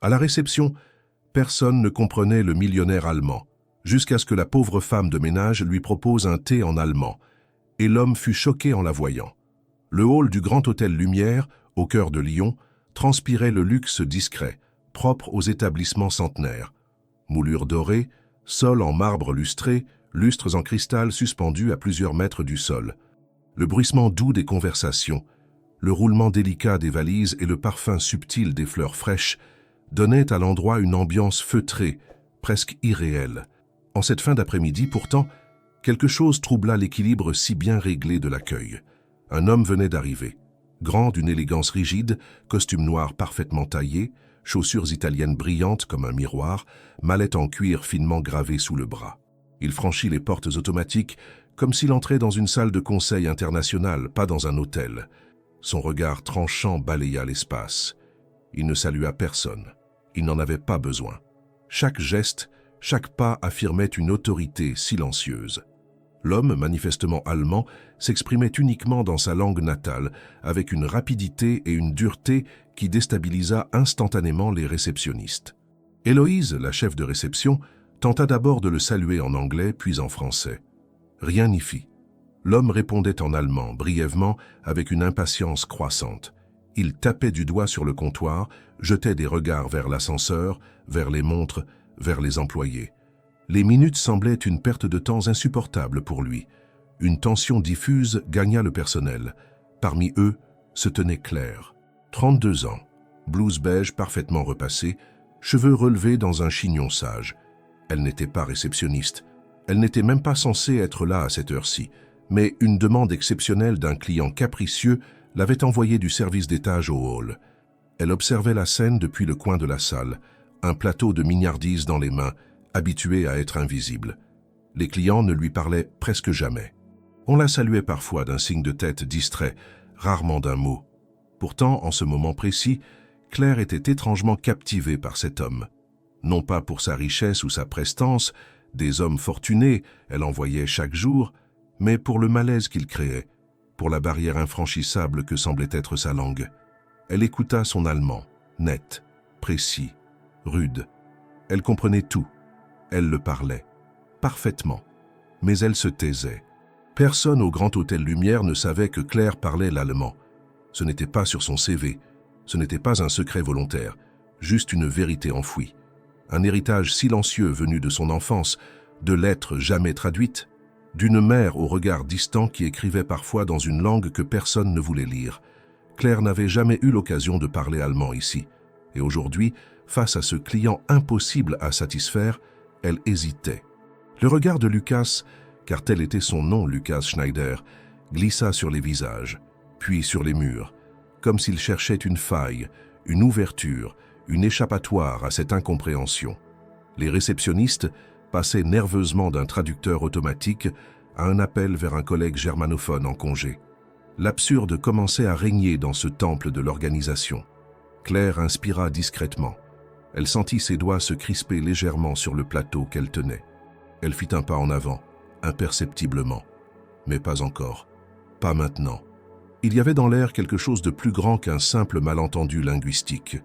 À la réception, personne ne comprenait le millionnaire allemand, jusqu'à ce que la pauvre femme de ménage lui propose un thé en allemand, et l'homme fut choqué en la voyant. Le hall du Grand Hôtel Lumière, au cœur de Lyon, transpirait le luxe discret, propre aux établissements centenaires. Moulures dorées, sol en marbre lustré, lustres en cristal suspendus à plusieurs mètres du sol. Le bruissement doux des conversations, le roulement délicat des valises et le parfum subtil des fleurs fraîches donnaient à l'endroit une ambiance feutrée, presque irréelle. En cette fin d'après-midi, pourtant, quelque chose troubla l'équilibre si bien réglé de l'accueil. Un homme venait d'arriver, grand d'une élégance rigide, costume noir parfaitement taillé, chaussures italiennes brillantes comme un miroir, mallette en cuir finement gravée sous le bras. Il franchit les portes automatiques comme s'il entrait dans une salle de conseil internationale, pas dans un hôtel. Son regard tranchant balaya l'espace. Il ne salua personne. Il n'en avait pas besoin. Chaque geste, chaque pas affirmait une autorité silencieuse. L'homme, manifestement allemand, s'exprimait uniquement dans sa langue natale, avec une rapidité et une dureté qui déstabilisa instantanément les réceptionnistes. Héloïse, la chef de réception, tenta d'abord de le saluer en anglais, puis en français. Rien n'y fit. L'homme répondait en allemand, brièvement, avec une impatience croissante. Il tapait du doigt sur le comptoir, jetait des regards vers l'ascenseur, vers les montres, vers les employés. Les minutes semblaient une perte de temps insupportable pour lui. Une tension diffuse gagna le personnel. Parmi eux se tenait Claire. 32 ans, blouse beige parfaitement repassée, cheveux relevés dans un chignon sage. Elle n'était pas réceptionniste. Elle n'était même pas censée être là à cette heure-ci. Mais une demande exceptionnelle d'un client capricieux l'avait envoyée du service d'étage au hall. Elle observait la scène depuis le coin de la salle, un plateau de mignardise dans les mains, habituée à être invisible. Les clients ne lui parlaient presque jamais. On la saluait parfois d'un signe de tête distrait, rarement d'un mot. Pourtant, en ce moment précis, Claire était étrangement captivée par cet homme. Non pas pour sa richesse ou sa prestance, des hommes fortunés, elle en voyait chaque jour, mais pour le malaise qu'il créait, pour la barrière infranchissable que semblait être sa langue. Elle écouta son allemand, net, précis, rude. Elle comprenait tout. Elle le parlait, parfaitement, mais elle se taisait. Personne au Grand Hôtel Lumière ne savait que Claire parlait l'allemand. Ce n'était pas sur son CV, ce n'était pas un secret volontaire, juste une vérité enfouie. Un héritage silencieux venu de son enfance, de lettres jamais traduites, d'une mère au regard distant qui écrivait parfois dans une langue que personne ne voulait lire. Claire n'avait jamais eu l'occasion de parler allemand ici, et aujourd'hui, face à ce client impossible à satisfaire, elle hésitait. Le regard de Lucas, car tel était son nom, Lucas Schneider, glissa sur les visages, puis sur les murs, comme s'il cherchait une faille, une ouverture, une échappatoire à cette incompréhension. Les réceptionnistes passaient nerveusement d'un traducteur automatique à un appel vers un collègue germanophone en congé. L'absurde commençait à régner dans ce temple de l'organisation. Claire inspira discrètement. Elle sentit ses doigts se crisper légèrement sur le plateau qu'elle tenait. Elle fit un pas en avant, imperceptiblement. Mais pas encore. Pas maintenant. Il y avait dans l'air quelque chose de plus grand qu'un simple malentendu linguistique.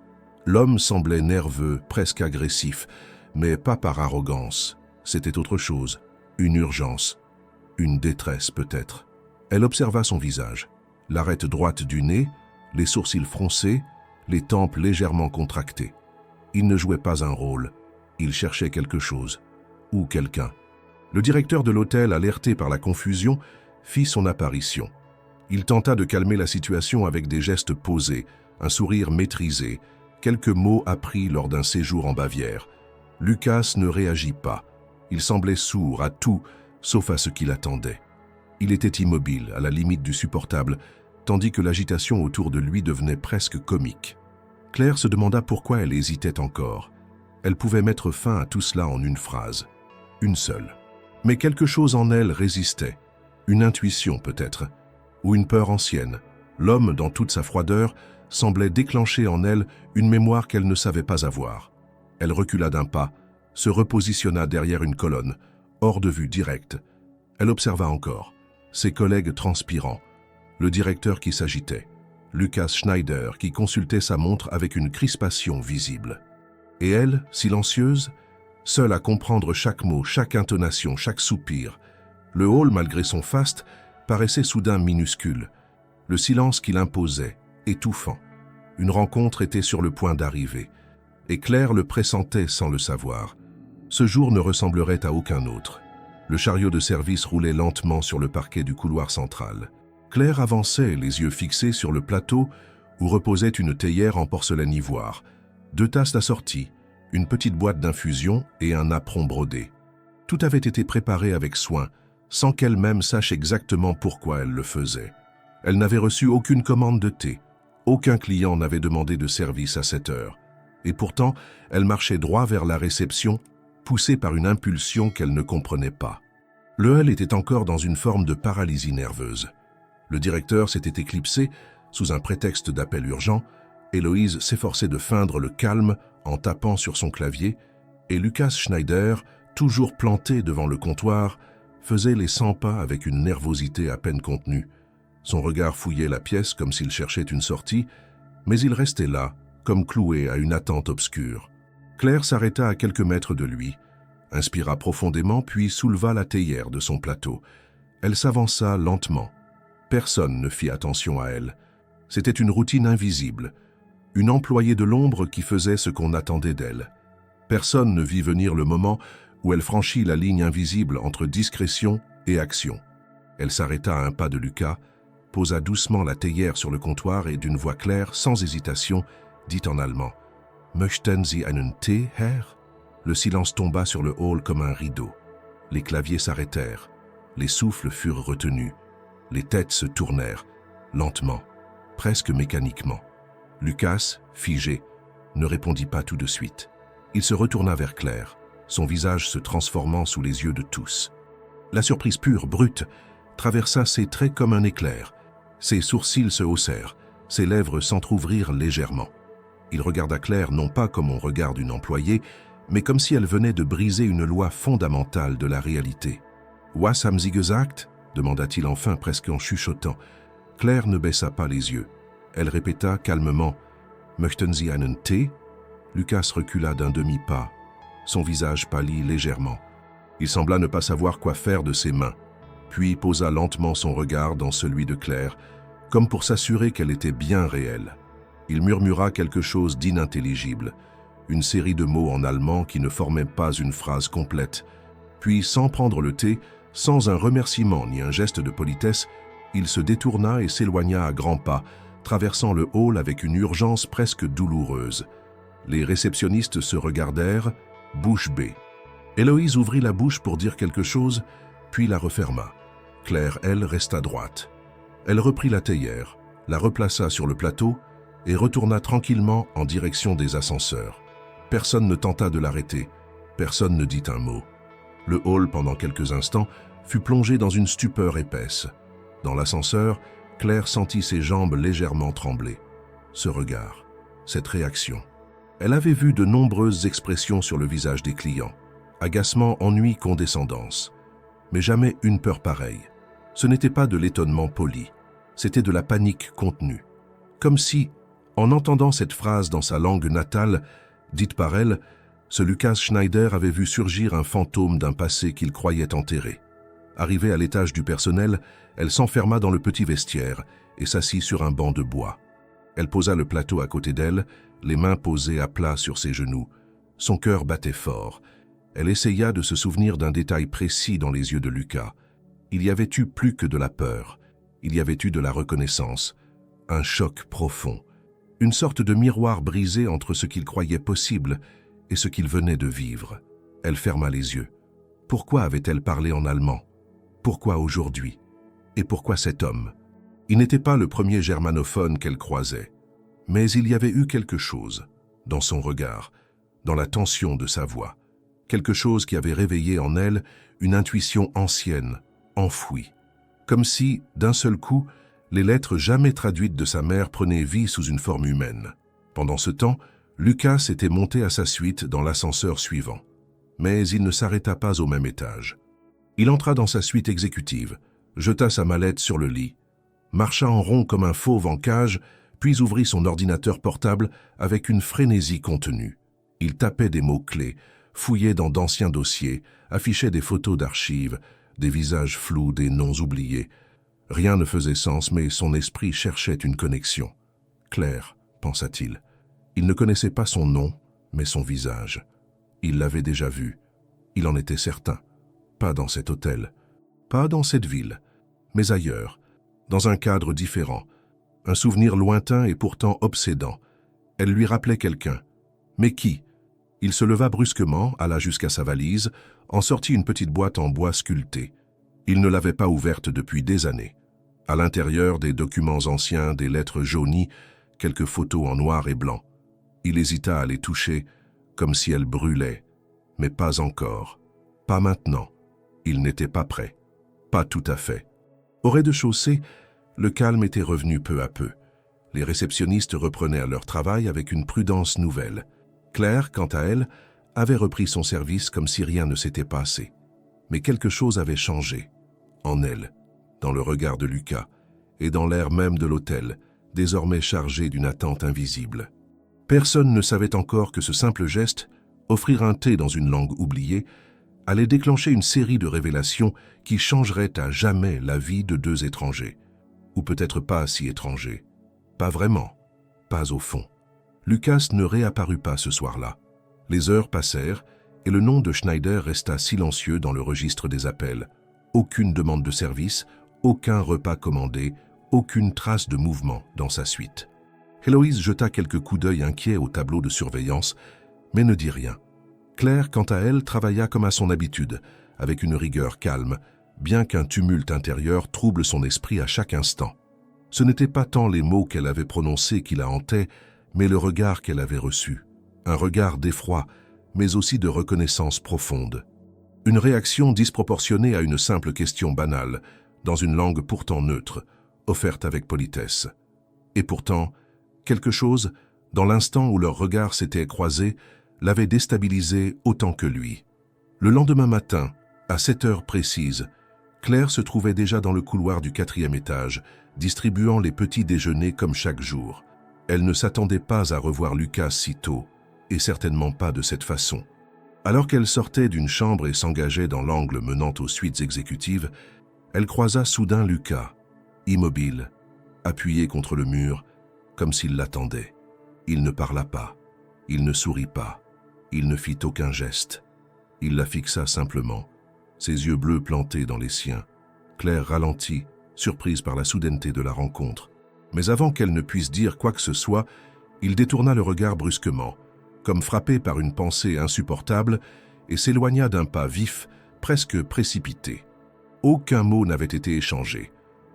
L'homme semblait nerveux, presque agressif, mais pas par arrogance. C'était autre chose, une urgence, une détresse peut-être. Elle observa son visage, l'arête droite du nez, les sourcils froncés, les tempes légèrement contractées. Il ne jouait pas un rôle, il cherchait quelque chose, ou quelqu'un. Le directeur de l'hôtel, alerté par la confusion, fit son apparition. Il tenta de calmer la situation avec des gestes posés, un sourire maîtrisé, quelques mots appris lors d'un séjour en Bavière. Lucas ne réagit pas. Il semblait sourd à tout, sauf à ce qu'il attendait. Il était immobile, à la limite du supportable, tandis que l'agitation autour de lui devenait presque comique. Claire se demanda pourquoi elle hésitait encore. Elle pouvait mettre fin à tout cela en une phrase, une seule. Mais quelque chose en elle résistait, une intuition peut-être, ou une peur ancienne. L'homme, dans toute sa froideur, semblait déclencher en elle une mémoire qu'elle ne savait pas avoir. Elle recula d'un pas, se repositionna derrière une colonne, hors de vue directe. Elle observa encore, ses collègues transpirant, le directeur qui s'agitait, Lucas Schneider qui consultait sa montre avec une crispation visible. Et elle, silencieuse, seule à comprendre chaque mot, chaque intonation, chaque soupir. Le hall, malgré son faste, paraissait soudain minuscule. Le silence qu'il imposait, étouffant. Une rencontre était sur le point d'arriver. Et Claire le pressentait sans le savoir. Ce jour ne ressemblerait à aucun autre. Le chariot de service roulait lentement sur le parquet du couloir central. Claire avançait, les yeux fixés sur le plateau où reposait une théière en porcelaine ivoire, 2 tasses d'assortie, une petite boîte d'infusion et un apron brodé. Tout avait été préparé avec soin, sans qu'elle-même sache exactement pourquoi elle le faisait. Elle n'avait reçu aucune commande de thé. Aucun client n'avait demandé de service à cette heure. Et pourtant, elle marchait droit vers la réception, poussée par une impulsion qu'elle ne comprenait pas. Le hall était encore dans une forme de paralysie nerveuse. Le directeur s'était éclipsé sous un prétexte d'appel urgent. Héloïse s'efforçait de feindre le calme en tapant sur son clavier, et Lucas Schneider, toujours planté devant le comptoir, faisait les 100 pas avec une nervosité à peine contenue. Son regard fouillait la pièce comme s'il cherchait une sortie, mais il restait là, comme cloué à une attente obscure. Claire s'arrêta à quelques mètres de lui, inspira profondément puis souleva la théière de son plateau. Elle s'avança lentement. Personne ne fit attention à elle. C'était une routine invisible, une employée de l'ombre qui faisait ce qu'on attendait d'elle. Personne ne vit venir le moment où elle franchit la ligne invisible entre discrétion et action. Elle s'arrêta à un pas de Lucas, posa doucement la théière sur le comptoir et d'une voix claire, sans hésitation, dit en allemand « Möchten Sie einen Tee, Herr ?» Le silence tomba sur le hall comme un rideau. Les claviers s'arrêtèrent, les souffles furent retenus, les têtes se tournèrent, lentement, presque mécaniquement. Lucas, figé, ne répondit pas tout de suite. Il se retourna vers Claire, son visage se transformant sous les yeux de tous. La surprise pure, brute, traversa ses traits comme un éclair. Ses sourcils se haussèrent, ses lèvres s'entr'ouvrirent légèrement. Il regarda Claire non pas comme on regarde une employée, mais comme si elle venait de briser une loi fondamentale de la réalité. « Was haben Sie gesagt ?» demanda-t-il enfin presque en chuchotant. Claire ne baissa pas les yeux. Elle répéta calmement « Möchten Sie einen Tee ?» Lucas recula d'un demi-pas. Son visage pâlit légèrement. Il sembla ne pas savoir quoi faire de ses mains, puis posa lentement son regard dans celui de Claire, comme pour s'assurer qu'elle était bien réelle. Il murmura quelque chose d'inintelligible, une série de mots en allemand qui ne formaient pas une phrase complète. Puis, sans prendre le thé, sans un remerciement ni un geste de politesse, il se détourna et s'éloigna à grands pas, traversant le hall avec une urgence presque douloureuse. Les réceptionnistes se regardèrent, bouche bée. Héloïse ouvrit la bouche pour dire quelque chose, puis la referma. Claire, elle, resta droite. Elle reprit la théière, la replaça sur le plateau et retourna tranquillement en direction des ascenseurs. Personne ne tenta de l'arrêter, personne ne dit un mot. Le hall, pendant quelques instants, fut plongé dans une stupeur épaisse. Dans l'ascenseur, Claire sentit ses jambes légèrement trembler. Ce regard, cette réaction. Elle avait vu de nombreuses expressions sur le visage des clients. Agacement, ennui, condescendance. Mais jamais une peur pareille. Ce n'était pas de l'étonnement poli, c'était de la panique contenue. Comme si, en entendant cette phrase dans sa langue natale, dite par elle, ce Lucas Schneider avait vu surgir un fantôme d'un passé qu'il croyait enterré. Arrivée à l'étage du personnel, elle s'enferma dans le petit vestiaire et s'assit sur un banc de bois. Elle posa le plateau à côté d'elle, les mains posées à plat sur ses genoux. Son cœur battait fort. Elle essaya de se souvenir d'un détail précis dans les yeux de Lucas. Il y avait eu plus que de la peur. Il y avait eu de la reconnaissance. Un choc profond. Une sorte de miroir brisé entre ce qu'il croyait possible et ce qu'il venait de vivre. Elle ferma les yeux. Pourquoi avait-elle parlé en allemand? Pourquoi aujourd'hui? Et pourquoi cet homme? Il n'était pas le premier germanophone qu'elle croisait. Mais il y avait eu quelque chose, dans son regard, dans la tension de sa voix. Quelque chose qui avait réveillé en elle une intuition ancienne, enfouie. Comme si, d'un seul coup, les lettres jamais traduites de sa mère prenaient vie sous une forme humaine. Pendant ce temps, Lucas était monté à sa suite dans l'ascenseur suivant. Mais il ne s'arrêta pas au même étage. Il entra dans sa suite exécutive, jeta sa mallette sur le lit, marcha en rond comme un fauve en cage, puis ouvrit son ordinateur portable avec une frénésie contenue. Il tapait des mots-clés, fouillait dans d'anciens dossiers, affichait des photos d'archives, des visages flous, des noms oubliés. Rien ne faisait sens, mais son esprit cherchait une connexion. Claire, pensa-t-il. Il ne connaissait pas son nom, mais son visage. Il l'avait déjà vu. Il en était certain. Pas dans cet hôtel, pas dans cette ville, mais ailleurs, dans un cadre différent. Un souvenir lointain et pourtant obsédant. Elle lui rappelait quelqu'un. Mais qui? Il se leva brusquement, alla jusqu'à sa valise, en sortit une petite boîte en bois sculpté. Il ne l'avait pas ouverte depuis des années. À l'intérieur, des documents anciens, des lettres jaunies, quelques photos en noir et blanc. Il hésita à les toucher, comme si elles brûlaient. Mais pas encore. Pas maintenant. Il n'était pas prêt. Pas tout à fait. Au rez-de-chaussée, le calme était revenu peu à peu. Les réceptionnistes reprenaient leur travail avec une prudence nouvelle. Claire, quant à elle, avait repris son service comme si rien ne s'était passé. Mais quelque chose avait changé. En elle, dans le regard de Lucas, et dans l'air même de l'hôtel, désormais chargé d'une attente invisible. Personne ne savait encore que ce simple geste, offrir un thé dans une langue oubliée, allait déclencher une série de révélations qui changeraient à jamais la vie de deux étrangers. Ou peut-être pas si étrangers. Pas vraiment. Pas au fond. Lucas ne réapparut pas ce soir-là. Les heures passèrent et le nom de Schneider resta silencieux dans le registre des appels. Aucune demande de service, aucun repas commandé, aucune trace de mouvement dans sa suite. Héloïse jeta quelques coups d'œil inquiets au tableau de surveillance, mais ne dit rien. Claire, quant à elle, travailla comme à son habitude, avec une rigueur calme, bien qu'un tumulte intérieur trouble son esprit à chaque instant. Ce n'étaient pas tant les mots qu'elle avait prononcés qui la hantaient, mais le regard qu'elle avait reçu. Un regard d'effroi, mais aussi de reconnaissance profonde. Une réaction disproportionnée à une simple question banale, dans une langue pourtant neutre, offerte avec politesse. Et pourtant, quelque chose, dans l'instant où leurs regards s'étaient croisés, l'avait déstabilisé autant que lui. Le lendemain matin, à 7 heures précises, Claire se trouvait déjà dans le couloir du 4e étage, distribuant les petits déjeuners comme chaque jour. Elle ne s'attendait pas à revoir Lucas si tôt, et certainement pas de cette façon. Alors qu'elle sortait d'une chambre et s'engageait dans l'angle menant aux suites exécutives, elle croisa soudain Lucas, immobile, appuyé contre le mur, comme s'il l'attendait. Il ne parla pas, il ne sourit pas, il ne fit aucun geste. Il la fixa simplement, ses yeux bleus plantés dans les siens. Claire ralentit, surprise par la soudaineté de la rencontre. Mais avant qu'elle ne puisse dire quoi que ce soit, il détourna le regard brusquement, comme frappé par une pensée insupportable, et s'éloigna d'un pas vif, presque précipité. Aucun mot n'avait été échangé,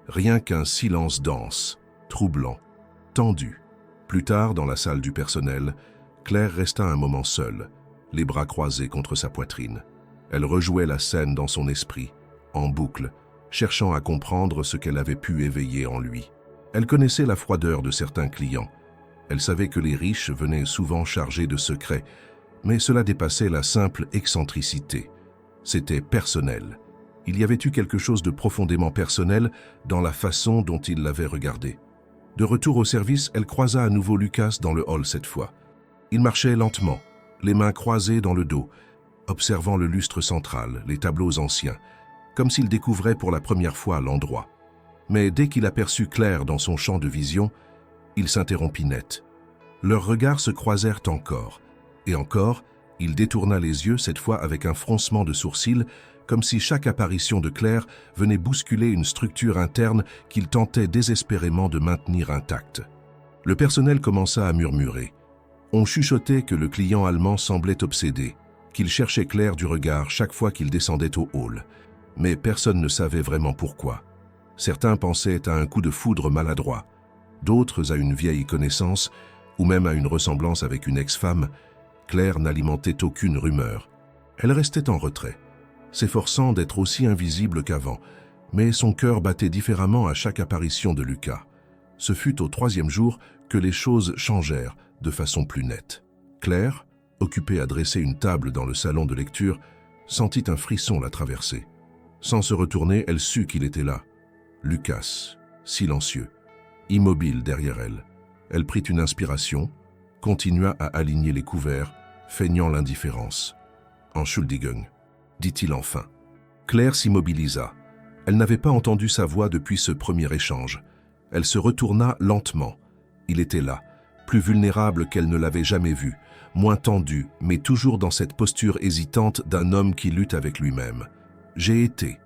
rien qu'un silence dense, troublant, tendu. Plus tard, dans la salle du personnel, Claire resta un moment seule, les bras croisés contre sa poitrine. Elle rejouait la scène dans son esprit, en boucle, cherchant à comprendre ce qu'elle avait pu éveiller en lui. Elle connaissait la froideur de certains clients. Elle savait que les riches venaient souvent chargés de secrets, mais cela dépassait la simple excentricité. C'était personnel. Il y avait eu quelque chose de profondément personnel dans la façon dont il l'avait regardé. De retour au service, elle croisa à nouveau Lucas dans le hall cette fois. Il marchait lentement, les mains croisées dans le dos, observant le lustre central, les tableaux anciens, comme s'il découvrait pour la première fois l'endroit. Mais dès qu'il aperçut Claire dans son champ de vision, il s'interrompit net. Leurs regards se croisèrent encore, et encore, il détourna les yeux cette fois avec un froncement de sourcils, comme si chaque apparition de Claire venait bousculer une structure interne qu'il tentait désespérément de maintenir intacte. Le personnel commença à murmurer. On chuchotait que le client allemand semblait obsédé, qu'il cherchait Claire du regard chaque fois qu'il descendait au hall. Mais personne ne savait vraiment pourquoi. Certains pensaient à un coup de foudre maladroit, d'autres à une vieille connaissance, ou même à une ressemblance avec une ex-femme. Claire n'alimentait aucune rumeur. Elle restait en retrait, s'efforçant d'être aussi invisible qu'avant, mais son cœur battait différemment à chaque apparition de Lucas. Ce fut au 3e jour que les choses changèrent de façon plus nette. Claire, occupée à dresser une table dans le salon de lecture, sentit un frisson la traverser. Sans se retourner, elle sut qu'il était là. Lucas, silencieux, immobile derrière elle. Elle prit une inspiration, continua à aligner les couverts, feignant l'indifférence. « Entschuldigung », dit-il enfin. Claire s'immobilisa. Elle n'avait pas entendu sa voix depuis ce premier échange. Elle se retourna lentement. Il était là, plus vulnérable qu'elle ne l'avait jamais vu, moins tendu, mais toujours dans cette posture hésitante d'un homme qui lutte avec lui-même. « J'ai été. »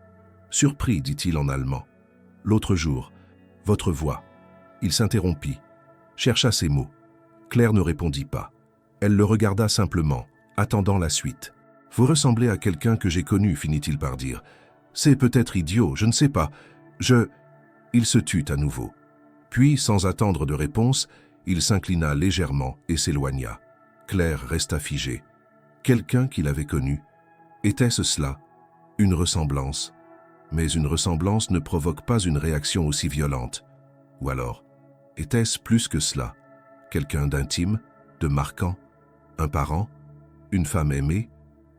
« Surpris, dit-il en allemand. « L'autre jour, votre voix. » Il s'interrompit, chercha ses mots. Claire ne répondit pas. Elle le regarda simplement, attendant la suite. « Vous ressemblez à quelqu'un que j'ai connu, finit-il par dire. C'est peut-être idiot, je ne sais pas. Il se tut à nouveau. Puis, sans attendre de réponse, il s'inclina légèrement et s'éloigna. Claire resta figée. Quelqu'un qu'il avait connu. Était-ce cela? Une ressemblance? Mais une ressemblance ne provoque pas une réaction aussi violente. Ou alors, était-ce plus que cela? Quelqu'un d'intime, de marquant? Un parent? Une femme aimée?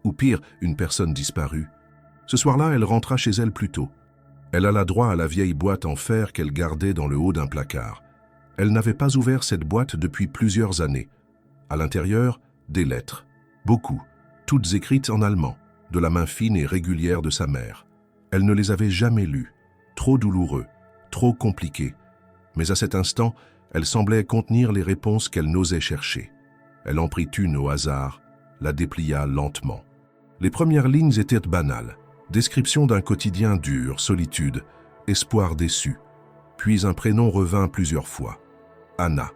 Ou pire, une personne disparue? Ce soir-là, elle rentra chez elle plus tôt. Elle alla droit à la vieille boîte en fer qu'elle gardait dans le haut d'un placard. Elle n'avait pas ouvert cette boîte depuis plusieurs années. À l'intérieur, des lettres. Beaucoup, toutes écrites en allemand, de la main fine et régulière de sa mère. Elle ne les avait jamais lues. Trop douloureux, trop compliqués. Mais à cet instant, elle semblait contenir les réponses qu'elle n'osait chercher. Elle en prit une au hasard, la déplia lentement. Les premières lignes étaient banales. Description d'un quotidien dur, solitude, espoir déçu. Puis un prénom revint plusieurs fois. Anna.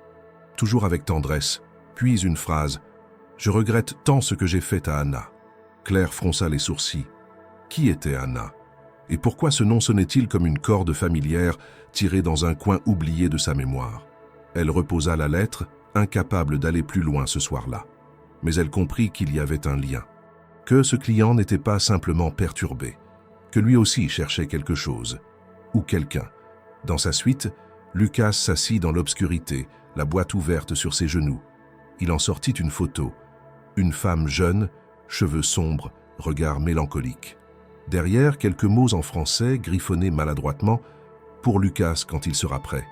Toujours avec tendresse. Puis une phrase. « Je regrette tant ce que j'ai fait à Anna. » Claire fronça les sourcils. Qui était Anna? Et pourquoi ce nom sonnait-il comme une corde familière tirée dans un coin oublié de sa mémoire? Elle reposa la lettre, incapable d'aller plus loin ce soir-là. Mais elle comprit qu'il y avait un lien. Que ce client n'était pas simplement perturbé, que lui aussi cherchait quelque chose, ou quelqu'un. Dans sa suite, Lucas s'assit dans l'obscurité, la boîte ouverte sur ses genoux. Il en sortit une photo. Une femme jeune, cheveux sombres, regard mélancolique. Derrière, quelques mots en français griffonnés maladroitement « Pour Lucas quand il sera prêt ».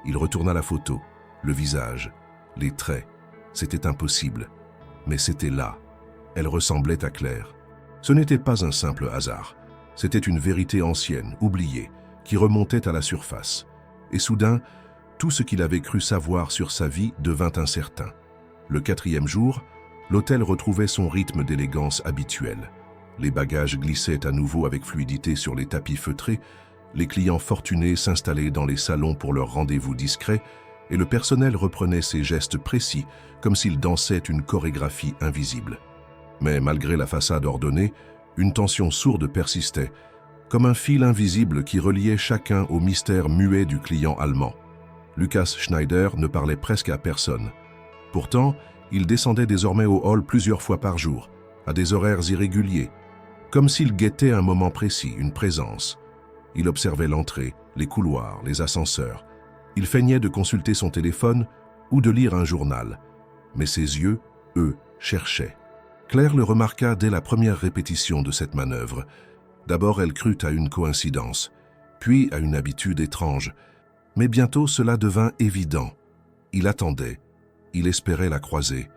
Il retourna la photo, le visage, les traits. C'était impossible. Mais c'était là. Elle ressemblait à Claire. Ce n'était pas un simple hasard. C'était une vérité ancienne, oubliée, qui remontait à la surface. Et soudain, tout ce qu'il avait cru savoir sur sa vie devint incertain. Le 4e jour, l'hôtel retrouvait son rythme d'élégance habituel. Les bagages glissaient à nouveau avec fluidité sur les tapis feutrés, les clients fortunés s'installaient dans les salons pour leurs rendez-vous discrets, et le personnel reprenait ses gestes précis, comme s'il dansait une chorégraphie invisible. Mais malgré la façade ordonnée, une tension sourde persistait, comme un fil invisible qui reliait chacun au mystère muet du client allemand. Lucas Schneider ne parlait presque à personne. Pourtant, il descendait désormais au hall plusieurs fois par jour, à des horaires irréguliers, comme s'il guettait un moment précis, une présence. Il observait l'entrée, les couloirs, les ascenseurs. Il feignait de consulter son téléphone ou de lire un journal. Mais ses yeux, eux, cherchaient. Claire le remarqua dès la première répétition de cette manœuvre. D'abord, elle crut à une coïncidence, puis à une habitude étrange. Mais bientôt, cela devint évident. Il attendait, il espérait la croiser.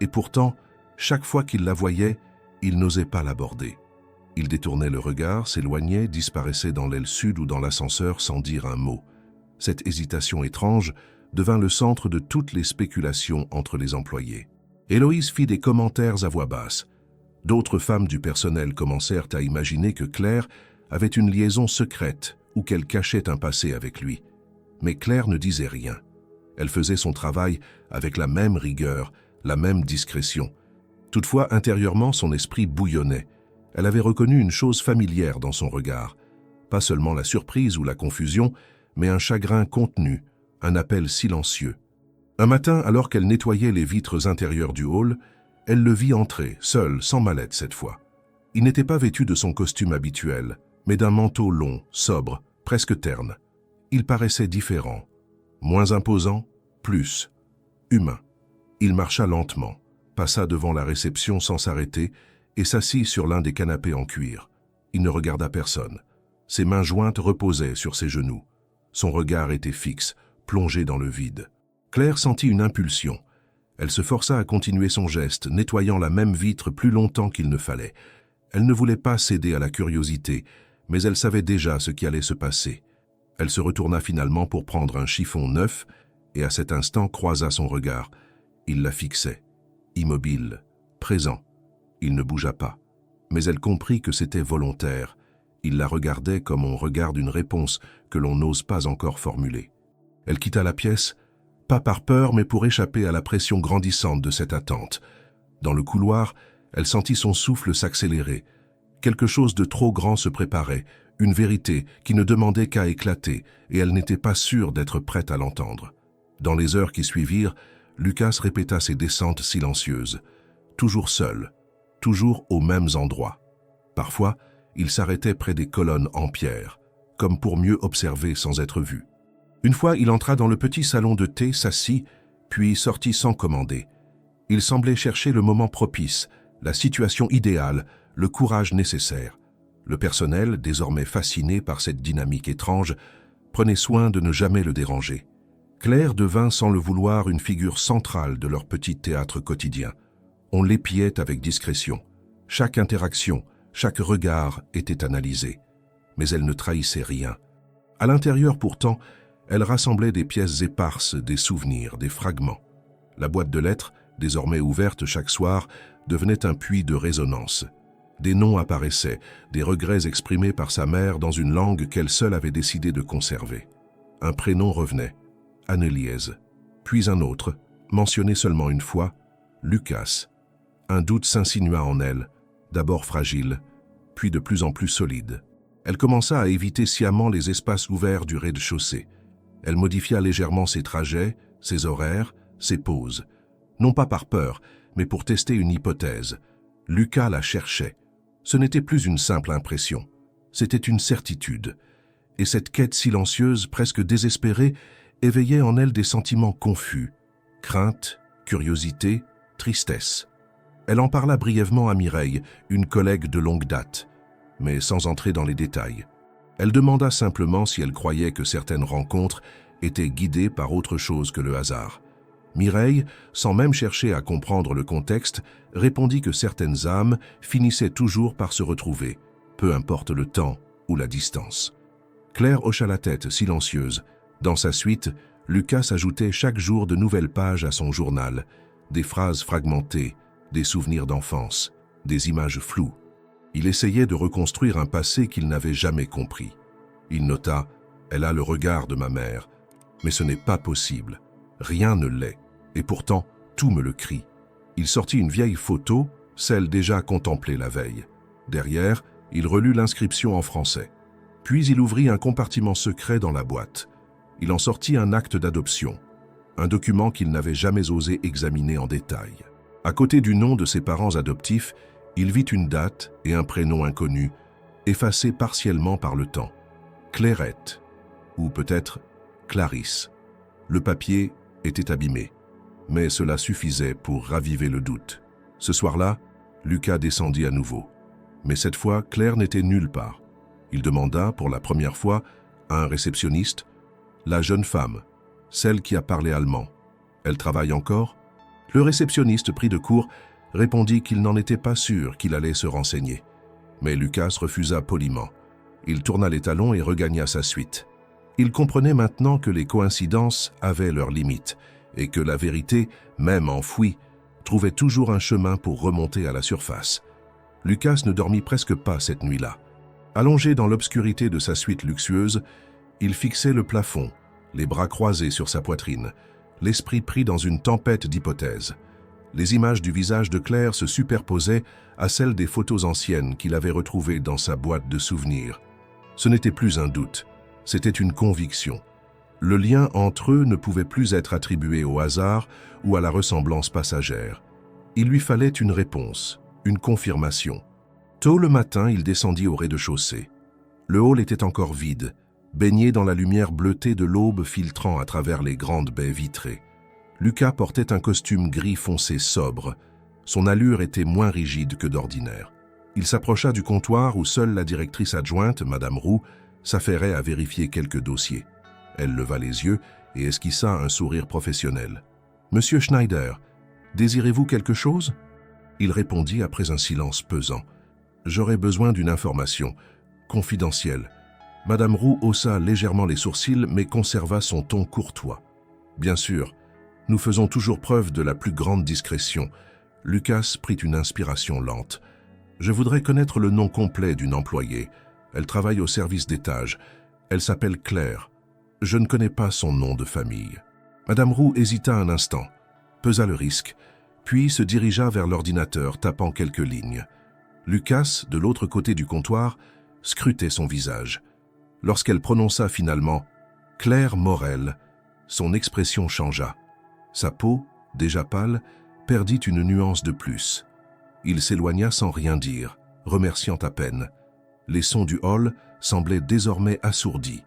Et pourtant, chaque fois qu'il la voyait, il n'osait pas l'aborder. Il détournait le regard, s'éloignait, disparaissait dans l'aile sud ou dans l'ascenseur sans dire un mot. Cette hésitation étrange devint le centre de toutes les spéculations entre les employés. Héloïse fit des commentaires à voix basse. D'autres femmes du personnel commencèrent à imaginer que Claire avait une liaison secrète ou qu'elle cachait un passé avec lui. Mais Claire ne disait rien. Elle faisait son travail avec la même rigueur, la même discrétion. Toutefois, intérieurement, son esprit bouillonnait. Elle avait reconnu une chose familière dans son regard. Pas seulement la surprise ou la confusion, mais un chagrin contenu, un appel silencieux. Un matin, alors qu'elle nettoyait les vitres intérieures du hall, elle le vit entrer, seul, sans mallette cette fois. Il n'était pas vêtu de son costume habituel, mais d'un manteau long, sobre, presque terne. Il paraissait différent, moins imposant, plus humain. Il marcha lentement, passa devant la réception sans s'arrêter et s'assit sur l'un des canapés en cuir. Il ne regarda personne. Ses mains jointes reposaient sur ses genoux. Son regard était fixe, plongé dans le vide. Claire sentit une impulsion. Elle se força à continuer son geste, nettoyant la même vitre plus longtemps qu'il ne fallait. Elle ne voulait pas céder à la curiosité, mais elle savait déjà ce qui allait se passer. Elle se retourna finalement pour prendre un chiffon neuf et à cet instant croisa son regard. Il la fixait, immobile, présent. Il ne bougea pas, mais elle comprit que c'était volontaire. Il la regardait comme on regarde une réponse que l'on n'ose pas encore formuler. Elle quitta la pièce, pas par peur, mais pour échapper à la pression grandissante de cette attente. Dans le couloir, elle sentit son souffle s'accélérer. Quelque chose de trop grand se préparait, une vérité qui ne demandait qu'à éclater, et elle n'était pas sûre d'être prête à l'entendre. Dans les heures qui suivirent, Lucas répéta ses descentes silencieuses, toujours seul, toujours aux mêmes endroits. Parfois, il s'arrêtait près des colonnes en pierre, comme pour mieux observer sans être vu. Une fois, il entra dans le petit salon de thé, s'assit, puis sortit sans commander. Il semblait chercher le moment propice, la situation idéale, le courage nécessaire. Le personnel, désormais fasciné par cette dynamique étrange, prenait soin de ne jamais le déranger. Claire devint sans le vouloir une figure centrale de leur petit théâtre quotidien. On l'épiait avec discrétion. Chaque interaction, chaque regard était analysé. Mais elle ne trahissait rien. À l'intérieur pourtant, elle rassemblait des pièces éparses, des souvenirs, des fragments. La boîte de lettres, désormais ouverte chaque soir, devenait un puits de résonance. Des noms apparaissaient, des regrets exprimés par sa mère dans une langue qu'elle seule avait décidé de conserver. Un prénom revenait, Anneliese, puis un autre, mentionné seulement une fois, Lucas. Un doute s'insinua en elle, d'abord fragile, puis de plus en plus solide. Elle commença à éviter sciemment les espaces ouverts du rez-de-chaussée. Elle modifia légèrement ses trajets, ses horaires, ses pauses. Non pas par peur, mais pour tester une hypothèse. Lucas la cherchait. Ce n'était plus une simple impression, c'était une certitude. Et cette quête silencieuse, presque désespérée, éveillait en elle des sentiments confus. Crainte, curiosité, tristesse. Elle en parla brièvement à Mireille, une collègue de longue date, mais sans entrer dans les détails. Elle demanda simplement si elle croyait que certaines rencontres étaient guidées par autre chose que le hasard. Mireille, sans même chercher à comprendre le contexte, répondit que certaines âmes finissaient toujours par se retrouver, peu importe le temps ou la distance. Claire hocha la tête, silencieuse. Dans sa suite, Lucas ajoutait chaque jour de nouvelles pages à son journal, des phrases fragmentées, des souvenirs d'enfance, des images floues. Il essayait de reconstruire un passé qu'il n'avait jamais compris. Il nota « Elle a le regard de ma mère, mais ce n'est pas possible. Rien ne l'est, et pourtant tout me le crie. » Il sortit une vieille photo, celle déjà contemplée la veille. Derrière, il relut l'inscription en français. Puis il ouvrit un compartiment secret dans la boîte. Il en sortit un acte d'adoption, un document qu'il n'avait jamais osé examiner en détail. À côté du nom de ses parents adoptifs, il vit une date et un prénom inconnu, effacés partiellement par le temps. Clairette, ou peut-être Clarisse. Le papier était abîmé, mais cela suffisait pour raviver le doute. Ce soir-là, Lucas descendit à nouveau. Mais cette fois, Claire n'était nulle part. Il demanda, pour la première fois, à un réceptionniste, la jeune femme, celle qui a parlé allemand. Elle travaille encore? Le réceptionniste, pris de court, répondit qu'il n'en était pas sûr qu'il allait se renseigner. Mais Lucas refusa poliment. Il tourna les talons et regagna sa suite. Il comprenait maintenant que les coïncidences avaient leurs limites et que la vérité, même enfouie, trouvait toujours un chemin pour remonter à la surface. Lucas ne dormit presque pas cette nuit-là. Allongé dans l'obscurité de sa suite luxueuse, il fixait le plafond, les bras croisés sur sa poitrine, l'esprit pris dans une tempête d'hypothèses. Les images du visage de Claire se superposaient à celles des photos anciennes qu'il avait retrouvées dans sa boîte de souvenirs. Ce n'était plus un doute, c'était une conviction. Le lien entre eux ne pouvait plus être attribué au hasard ou à la ressemblance passagère. Il lui fallait une réponse, une confirmation. Tôt le matin, il descendit au rez-de-chaussée. Le hall était encore vide, baigné dans la lumière bleutée de l'aube filtrant à travers les grandes baies vitrées. Lucas portait un costume gris foncé sobre. Son allure était moins rigide que d'ordinaire. Il s'approcha du comptoir où seule la directrice adjointe, Madame Roux, s'affairait à vérifier quelques dossiers. Elle leva les yeux et esquissa un sourire professionnel. « Monsieur Schneider, Désirez-vous quelque chose ?» Il répondit après un silence pesant. « J'aurais besoin d'une information, confidentielle. » Madame Roux haussa légèrement les sourcils, mais conserva son ton courtois. « Bien sûr, nous faisons toujours preuve de la plus grande discrétion. » Lucas prit une inspiration lente. « Je voudrais connaître le nom complet d'une employée. Elle travaille au service d'étage. Elle s'appelle Claire. Je ne connais pas son nom de famille. » Madame Roux hésita un instant, pesa le risque, puis se dirigea vers l'ordinateur, tapant quelques lignes. Lucas, de l'autre côté du comptoir, scrutait son visage. Lorsqu'elle prononça finalement « Claire Morel », son expression changea. Sa peau, déjà pâle, perdit une nuance de plus. Il s'éloigna sans rien dire, remerciant à peine. Les sons du hall semblaient désormais assourdis.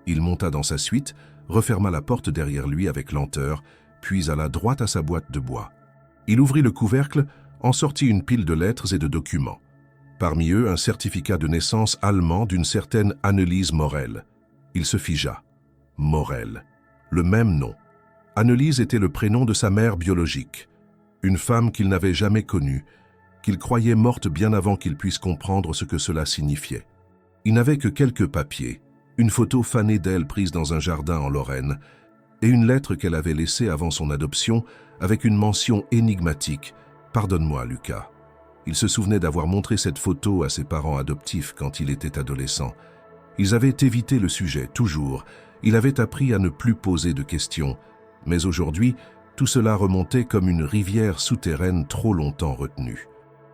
Il monta dans sa suite, referma la porte derrière lui avec lenteur, puis alla droit à sa boîte de bois. Il ouvrit le couvercle, en sortit une pile de lettres et de documents. Parmi eux, un certificat de naissance allemand d'une certaine Anneliese Morel. Il se figea. Morel. Le même nom. Anneliese était le prénom de sa mère biologique. Une femme qu'il n'avait jamais connue, qu'il croyait morte bien avant qu'il puisse comprendre ce que cela signifiait. Il n'avait que quelques papiers, une photo fanée d'elle prise dans un jardin en Lorraine, et une lettre qu'elle avait laissée avant son adoption avec une mention énigmatique « Pardonne-moi, Lucas ». Il se souvenait d'avoir montré cette photo à ses parents adoptifs quand il était adolescent. Ils avaient évité le sujet, toujours. Il avait appris à ne plus poser de questions. Mais aujourd'hui, tout cela remontait comme une rivière souterraine trop longtemps retenue.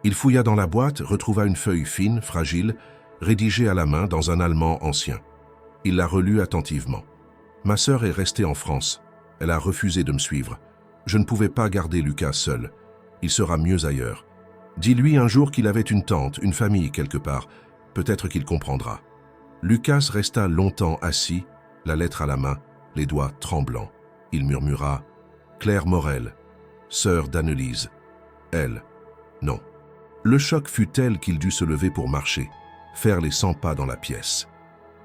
Il fouilla dans la boîte, retrouva une feuille fine, fragile, rédigée à la main dans un allemand ancien. Il la relut attentivement. « Ma sœur est restée en France. Elle a refusé de me suivre. Je ne pouvais pas garder Lucas seul. Il sera mieux ailleurs. Dis-lui un jour qu'il avait une tante, une famille quelque part. Peut-être qu'il comprendra. » Lucas resta longtemps assis, la lettre à la main, les doigts tremblants. Il murmura « Claire Morel, sœur d'Anneliese. Elle. Non. » Le choc fut tel qu'il dut se lever pour marcher, faire les 100 pas dans la pièce.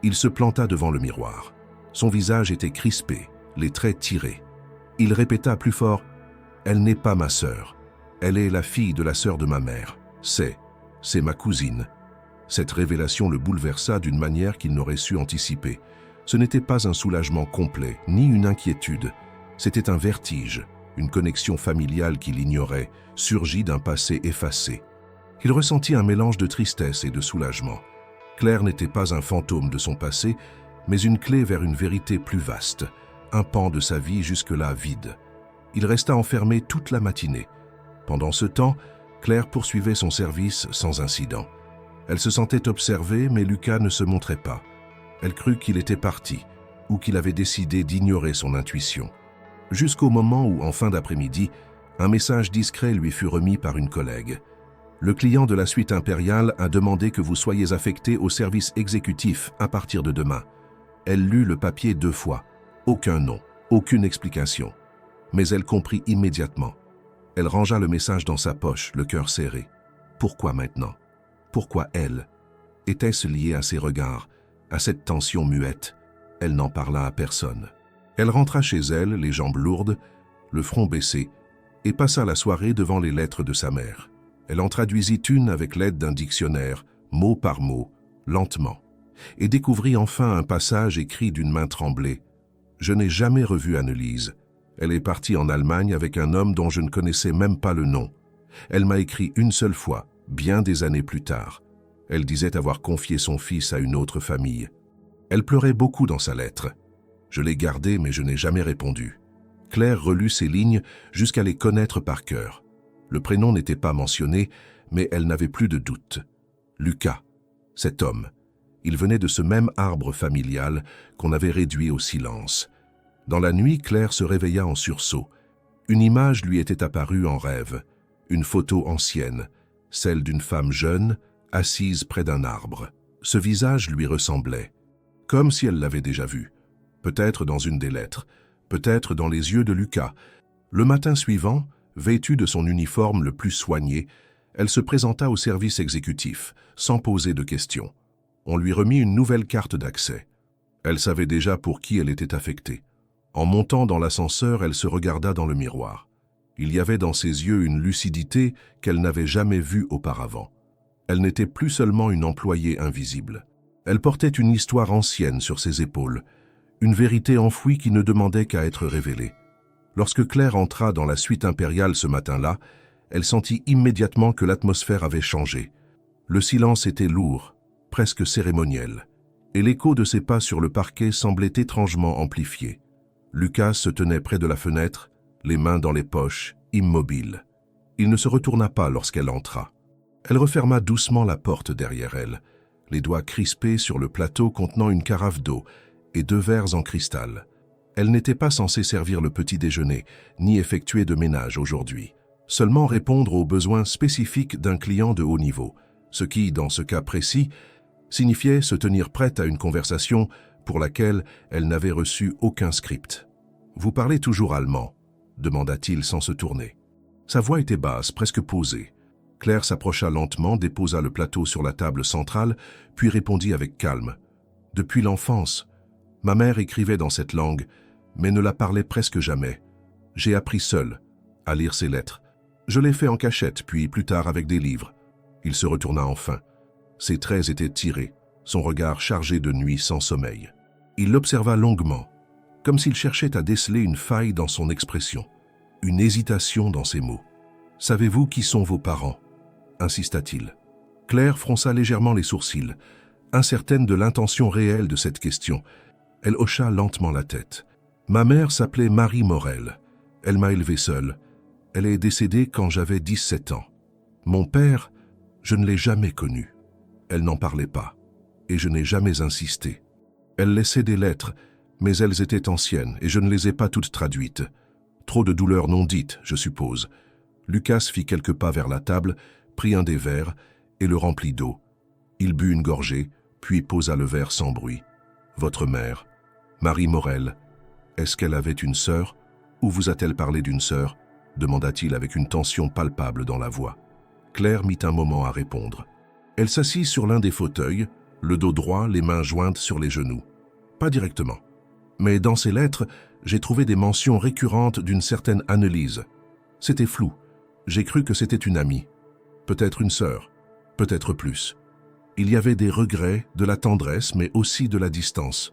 Il se planta devant le miroir. Son visage était crispé, les traits tirés. Il répéta plus fort « Elle n'est pas ma sœur. Elle est la fille de la sœur de ma mère. C'est ma cousine. » Cette révélation le bouleversa d'une manière qu'il n'aurait su anticiper. Ce n'était pas un soulagement complet, ni une inquiétude. C'était un vertige, une connexion familiale qu'il ignorait, surgie d'un passé effacé. Il ressentit un mélange de tristesse et de soulagement. Claire n'était pas un fantôme de son passé, mais une clé vers une vérité plus vaste, un pan de sa vie jusque-là vide. Il resta enfermé toute la matinée. Pendant ce temps, Claire poursuivait son service sans incident. Elle se sentait observée, mais Lucas ne se montrait pas. Elle crut qu'il était parti, ou qu'il avait décidé d'ignorer son intuition. Jusqu'au moment où, en fin d'après-midi, un message discret lui fut remis par une collègue. « Le client de la suite impériale a demandé que vous soyez affecté au service exécutif à partir de demain. » Elle lut le papier 2 fois. Aucun nom, aucune explication. Mais elle comprit immédiatement. Elle rangea le message dans sa poche, le cœur serré. Pourquoi maintenant? Pourquoi elle? Était-ce lié à ses regards, à cette tension muette? Elle n'en parla à personne. Elle rentra chez elle, les jambes lourdes, le front baissé, et passa la soirée devant les lettres de sa mère. Elle en traduisit une avec l'aide d'un dictionnaire, mot par mot, lentement, et découvrit enfin un passage écrit d'une main tremblée. « Je n'ai jamais revu Anneliese. Elle est partie en Allemagne avec un homme dont je ne connaissais même pas le nom. Elle m'a écrit une seule fois, bien des années plus tard. Elle disait avoir confié son fils à une autre famille. Elle pleurait beaucoup dans sa lettre. Je l'ai gardée, mais je n'ai jamais répondu. » Claire relut ces lignes jusqu'à les connaître par cœur. Le prénom n'était pas mentionné, mais elle n'avait plus de doute. Lucas, cet homme. Il venait de ce même arbre familial qu'on avait réduit au silence. Dans la nuit, Claire se réveilla en sursaut. Une image lui était apparue en rêve. Une photo ancienne, celle d'une femme jeune, assise près d'un arbre. Ce visage lui ressemblait, comme si elle l'avait déjà vu. Peut-être dans une des lettres, peut-être dans les yeux de Lucas. Le matin suivant, vêtue de son uniforme le plus soigné, elle se présenta au service exécutif, sans poser de questions. On lui remit une nouvelle carte d'accès. Elle savait déjà pour qui elle était affectée. En montant dans l'ascenseur, elle se regarda dans le miroir. Il y avait dans ses yeux une lucidité qu'elle n'avait jamais vue auparavant. Elle n'était plus seulement une employée invisible. Elle portait une histoire ancienne sur ses épaules, une vérité enfouie qui ne demandait qu'à être révélée. Lorsque Claire entra dans la suite impériale ce matin-là, elle sentit immédiatement que l'atmosphère avait changé. Le silence était lourd, presque cérémoniel, et l'écho de ses pas sur le parquet semblait étrangement amplifié. Lucas se tenait près de la fenêtre, les mains dans les poches, immobile. Il ne se retourna pas lorsqu'elle entra. Elle referma doucement la porte derrière elle, les doigts crispés sur le plateau contenant une carafe d'eau et 2 verres en cristal. Elle n'était pas censée servir le petit déjeuner, ni effectuer de ménage aujourd'hui. Seulement répondre aux besoins spécifiques d'un client de haut niveau, ce qui, dans ce cas précis, signifiait se tenir prête à une conversation pour laquelle elle n'avait reçu aucun script. « Vous parlez toujours allemand ?» demanda-t-il sans se tourner. Sa voix était basse, presque posée. Claire s'approcha lentement, déposa le plateau sur la table centrale, puis répondit avec calme. « Depuis l'enfance, ma mère écrivait dans cette langue, mais ne la parlait presque jamais. J'ai appris seul à lire ses lettres. Je l'ai fait en cachette, puis plus tard avec des livres. » Il se retourna enfin. Ses traits étaient tirés, son regard chargé de nuit sans sommeil. Il l'observa longuement, comme s'il cherchait à déceler une faille dans son expression, une hésitation dans ses mots. « Savez-vous qui sont vos parents ?» insista-t-il. Claire fronça légèrement les sourcils, incertaine de l'intention réelle de cette question. Elle hocha lentement la tête. « Ma mère s'appelait Marie Morel. Elle m'a élevé seule. Elle est décédée quand j'avais 17 ans. Mon père, je ne l'ai jamais connu. Elle n'en parlait pas, et je n'ai jamais insisté. Elle laissait des lettres, mais elles étaient anciennes, et je ne les ai pas toutes traduites. Trop de douleurs non dites, je suppose. » Lucas fit quelques pas vers la table, prit un des verres et le remplit d'eau. Il but une gorgée, puis posa le verre sans bruit. « Votre mère, Marie Morel, est-ce qu'elle avait une sœur, ou vous a-t-elle parlé d'une sœur ?» demanda-t-il avec une tension palpable dans la voix. Claire mit un moment à répondre. Elle s'assit sur l'un des fauteuils, le dos droit, les mains jointes sur les genoux. Pas directement. Mais dans ses lettres, j'ai trouvé des mentions récurrentes d'une certaine Annelise. C'était flou. J'ai cru que c'était une amie. Peut-être une sœur. Peut-être plus. Il y avait des regrets, de la tendresse, mais aussi de la distance.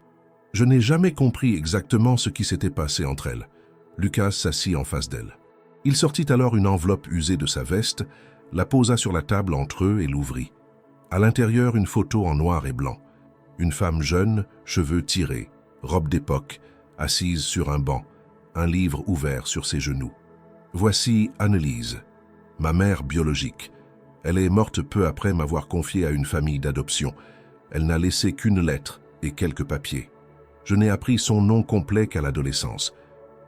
Je n'ai jamais compris exactement ce qui s'était passé entre elles. Lucas s'assit en face d'elle. Il sortit alors une enveloppe usée de sa veste, la posa sur la table entre eux et l'ouvrit. À l'intérieur, une photo en noir et blanc. Une femme jeune, cheveux tirés, robe d'époque, assise sur un banc, un livre ouvert sur ses genoux. Voici Annelise, ma mère biologique. Elle est morte peu après m'avoir confiée à une famille d'adoption. Elle n'a laissé qu'une lettre et quelques papiers. Je n'ai appris son nom complet qu'à l'adolescence.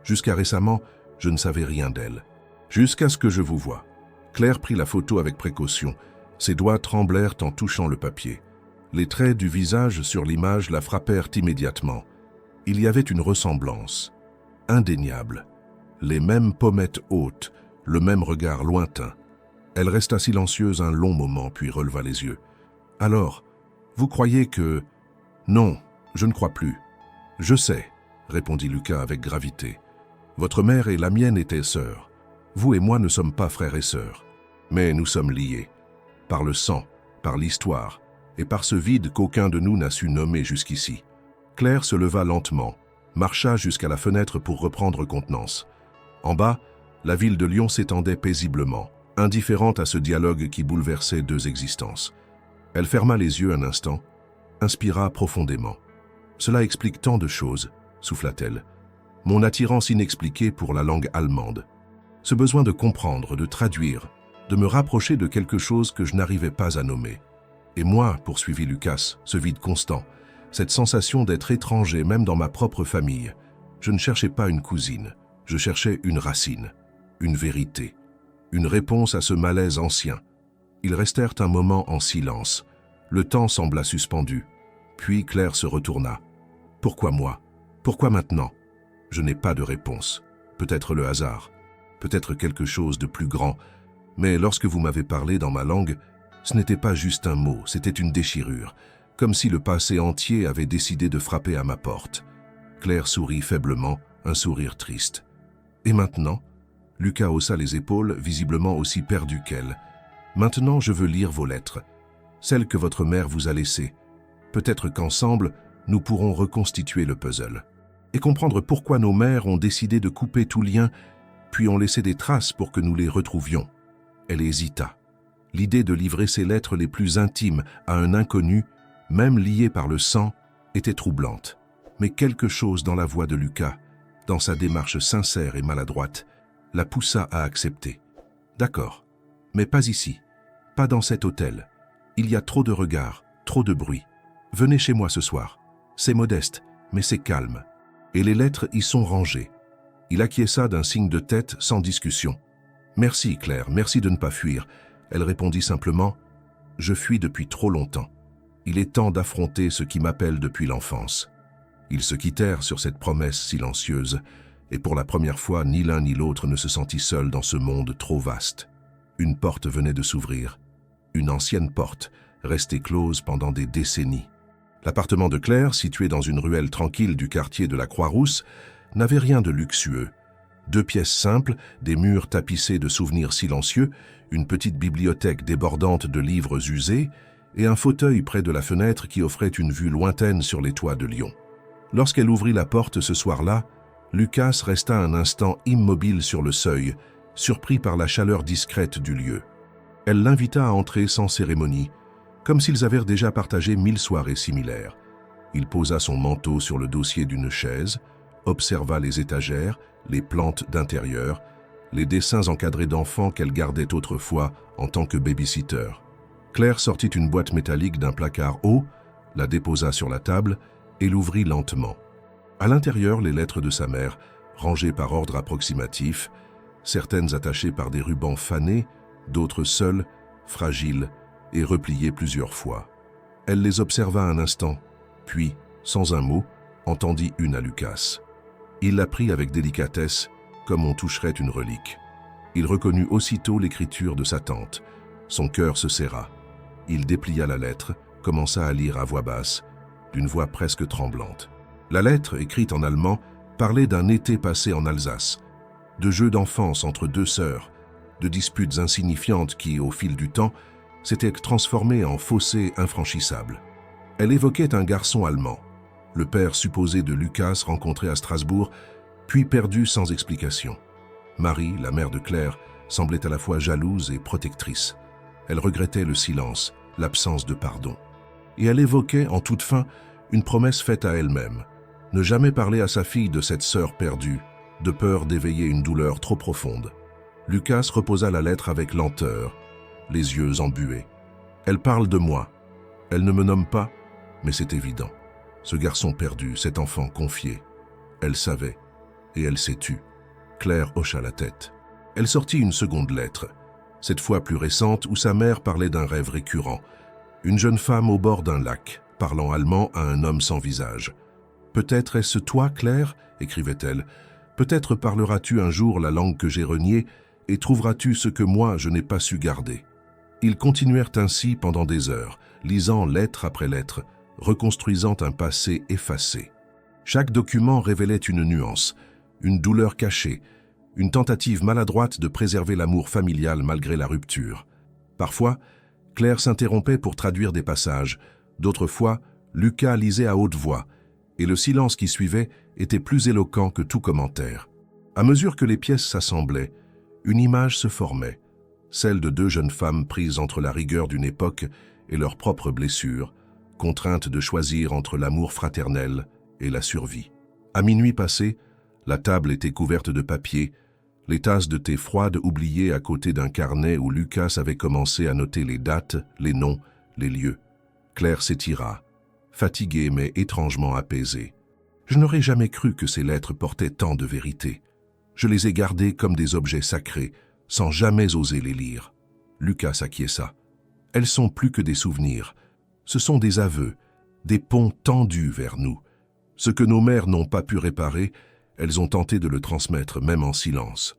Jusqu'à récemment, je ne savais rien d'elle. Jusqu'à ce que je vous voie. Claire prit la photo avec précaution. Ses doigts tremblèrent en touchant le papier. Les traits du visage sur l'image la frappèrent immédiatement. Il y avait une ressemblance, indéniable. Les mêmes pommettes hautes, le même regard lointain. Elle resta silencieuse un long moment, puis releva les yeux. « Alors, vous croyez que... »« Non, je ne crois plus. »« Je sais, » répondit Lucas avec gravité. « Votre mère et la mienne étaient sœurs. Vous et moi ne sommes pas frères et sœurs. Mais nous sommes liés. Par le sang, par l'histoire, et par ce vide qu'aucun de nous n'a su nommer jusqu'ici. » Claire se leva lentement, marcha jusqu'à la fenêtre pour reprendre contenance. En bas, la ville de Lyon s'étendait paisiblement, indifférente à ce dialogue qui bouleversait 2 existences. Elle ferma les yeux un instant, inspira profondément. « Cela explique tant de choses, » souffla-t-elle. « Mon attirance inexpliquée pour la langue allemande. Ce besoin de comprendre, de traduire, de me rapprocher de quelque chose que je n'arrivais pas à nommer. Et moi, poursuivit Lucas, ce vide constant, cette sensation d'être étranger même dans ma propre famille. Je ne cherchais pas une cousine, je cherchais une racine, une vérité, une réponse à ce malaise ancien. » Ils restèrent un moment en silence. Le temps sembla suspendu. Puis Claire se retourna. « Pourquoi moi? Pourquoi maintenant? Je n'ai pas de réponse. Peut-être le hasard, peut-être quelque chose de plus grand. Mais lorsque vous m'avez parlé dans ma langue, ce n'était pas juste un mot, c'était une déchirure, comme si le passé entier avait décidé de frapper à ma porte. » Claire sourit faiblement, un sourire triste. « Et maintenant ?» Lucas haussa les épaules, visiblement aussi perdu qu'elle. « Maintenant, je veux lire vos lettres, celles que votre mère vous a laissées. Peut-être qu'ensemble, nous pourrons reconstituer le puzzle. Et comprendre pourquoi nos mères ont décidé de couper tout lien, puis ont laissé des traces pour que nous les retrouvions. » Elle hésita. L'idée de livrer ses lettres les plus intimes à un inconnu, même lié par le sang, était troublante. Mais quelque chose dans la voix de Lucas, dans sa démarche sincère et maladroite, la poussa à accepter. « D'accord, mais pas ici, pas dans cet hôtel. Il y a trop de regards, trop de bruit. Venez chez moi ce soir. C'est modeste, mais c'est calme. » Et les lettres y sont rangées. Il acquiesça d'un signe de tête sans discussion. « Merci Claire, merci de ne pas fuir. » Elle répondit simplement « Je fuis depuis trop longtemps. Il est temps d'affronter ce qui m'appelle depuis l'enfance. » Ils se quittèrent sur cette promesse silencieuse, et pour la première fois, ni l'un ni l'autre ne se sentit seul dans ce monde trop vaste. Une porte venait de s'ouvrir. Une ancienne porte, restée close pendant des décennies. L'appartement de Claire, situé dans une ruelle tranquille du quartier de la Croix-Rousse, n'avait rien de luxueux. 2 pièces simples, des murs tapissés de souvenirs silencieux, une petite bibliothèque débordante de livres usés et un fauteuil près de la fenêtre qui offrait une vue lointaine sur les toits de Lyon. Lorsqu'elle ouvrit la porte ce soir-là, Lucas resta un instant immobile sur le seuil, surpris par la chaleur discrète du lieu. Elle l'invita à entrer sans cérémonie, comme s'ils avaient déjà partagé 1000 soirées similaires. Il posa son manteau sur le dossier d'une chaise, observa les étagères, les plantes d'intérieur, les dessins encadrés d'enfants qu'elle gardait autrefois en tant que babysitter. Claire sortit une boîte métallique d'un placard haut, la déposa sur la table et l'ouvrit lentement. À l'intérieur, les lettres de sa mère, rangées par ordre approximatif, certaines attachées par des rubans fanés, d'autres seules, fragiles et repliées plusieurs fois. Elle les observa un instant, puis, sans un mot, entendit une à Lucas. Il la prit avec délicatesse, comme on toucherait une relique. Il reconnut aussitôt l'écriture de sa tante. Son cœur se serra. Il déplia la lettre, commença à lire à voix basse, d'une voix presque tremblante. La lettre, écrite en allemand, parlait d'un été passé en Alsace, de jeux d'enfance entre 2 sœurs, de disputes insignifiantes qui, au fil du temps, s'étaient transformées en fossés infranchissables. Elle évoquait un garçon allemand, le père supposé de Lucas rencontré à Strasbourg, puis perdu sans explication. Marie, la mère de Claire, semblait à la fois jalouse et protectrice. Elle regrettait le silence, l'absence de pardon. Et elle évoquait, en toute fin, une promesse faite à elle-même. Ne jamais parler à sa fille de cette sœur perdue, de peur d'éveiller une douleur trop profonde. Lucas reposa la lettre avec lenteur, les yeux embués. Elle parle de moi. Elle ne me nomme pas, mais c'est évident. Ce garçon perdu, cet enfant confié. Elle savait, et elle s'est tue. Claire hocha la tête. Elle sortit une seconde lettre, cette fois plus récente, où sa mère parlait d'un rêve récurrent. Une jeune femme au bord d'un lac, parlant allemand à un homme sans visage. « Peut-être est-ce toi, Claire ?» écrivait-elle. « Peut-être parleras-tu un jour la langue que j'ai reniée et trouveras-tu ce que moi je n'ai pas su garder. » Ils continuèrent ainsi pendant des heures, lisant lettre après lettre, reconstruisant un passé effacé. Chaque document révélait une nuance, une douleur cachée, une tentative maladroite de préserver l'amour familial malgré la rupture. Parfois, Claire s'interrompait pour traduire des passages. D'autres fois, Lucas lisait à haute voix, et le silence qui suivait était plus éloquent que tout commentaire. À mesure que les pièces s'assemblaient, une image se formait, celle de 2 jeunes femmes prises entre la rigueur d'une époque et leurs propres blessures, contraintes de choisir entre l'amour fraternel et la survie. À minuit passé, la table était couverte de papier, les tasses de thé froides oubliées à côté d'un carnet où Lucas avait commencé à noter les dates, les noms, les lieux. Claire s'étira, fatiguée mais étrangement apaisée. Je n'aurais jamais cru que ces lettres portaient tant de vérité. Je les ai gardées comme des objets sacrés, sans jamais oser les lire. Lucas acquiesça. Elles sont plus que des souvenirs. Ce sont des aveux, des ponts tendus vers nous. Ce que nos mères n'ont pas pu réparer, elles ont tenté de le transmettre, même en silence.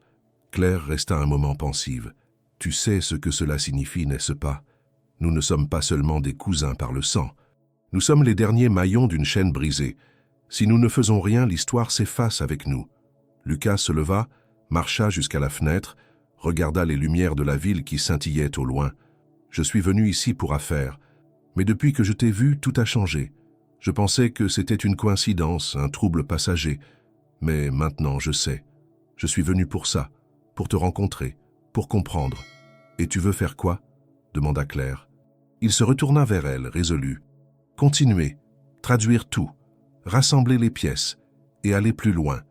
Claire resta un moment pensive. « Tu sais ce que cela signifie, n'est-ce pas? Nous ne sommes pas seulement des cousins par le sang. Nous sommes les derniers maillons d'une chaîne brisée. Si nous ne faisons rien, l'histoire s'efface avec nous. » Lucas se leva, marcha jusqu'à la fenêtre, regarda les lumières de la ville qui scintillaient au loin. « Je suis venu ici pour affaires, mais depuis que je t'ai vu, tout a changé. Je pensais que c'était une coïncidence, un trouble passager, mais maintenant je sais. Je suis venu pour ça, pour te rencontrer, pour comprendre. Et tu veux faire quoi ?» demanda Claire. Il se retourna vers elle, résolu. Continuer, traduire tout, rassembler les pièces et aller plus loin.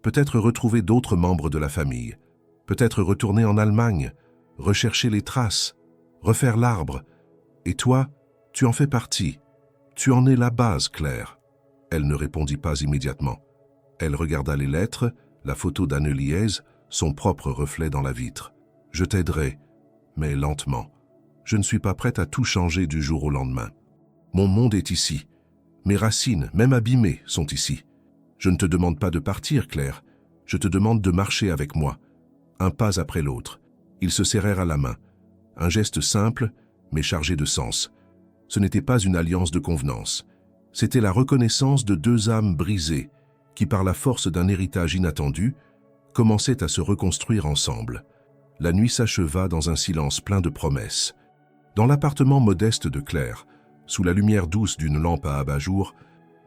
Peut-être retrouver d'autres membres de la famille. Peut-être retourner en Allemagne, rechercher les traces, refaire l'arbre. Et toi, tu en fais partie. Tu en es la base, Claire. Elle ne répondit pas immédiatement. Elle regarda les lettres, la photo d'Anne-Lièse, son propre reflet dans la vitre. « Je t'aiderai, mais lentement. Je ne suis pas prête à tout changer du jour au lendemain. Mon monde est ici. Mes racines, même abîmées, sont ici. Je ne te demande pas de partir, Claire. Je te demande de marcher avec moi. » Un pas après l'autre. Ils se serrèrent à la main. Un geste simple, mais chargé de sens. Ce n'était pas une alliance de convenance. C'était la reconnaissance de deux âmes brisées qui, par la force d'un héritage inattendu, commençaient à se reconstruire ensemble. La nuit s'acheva dans un silence plein de promesses. Dans l'appartement modeste de Claire, sous la lumière douce d'une lampe à abat-jour,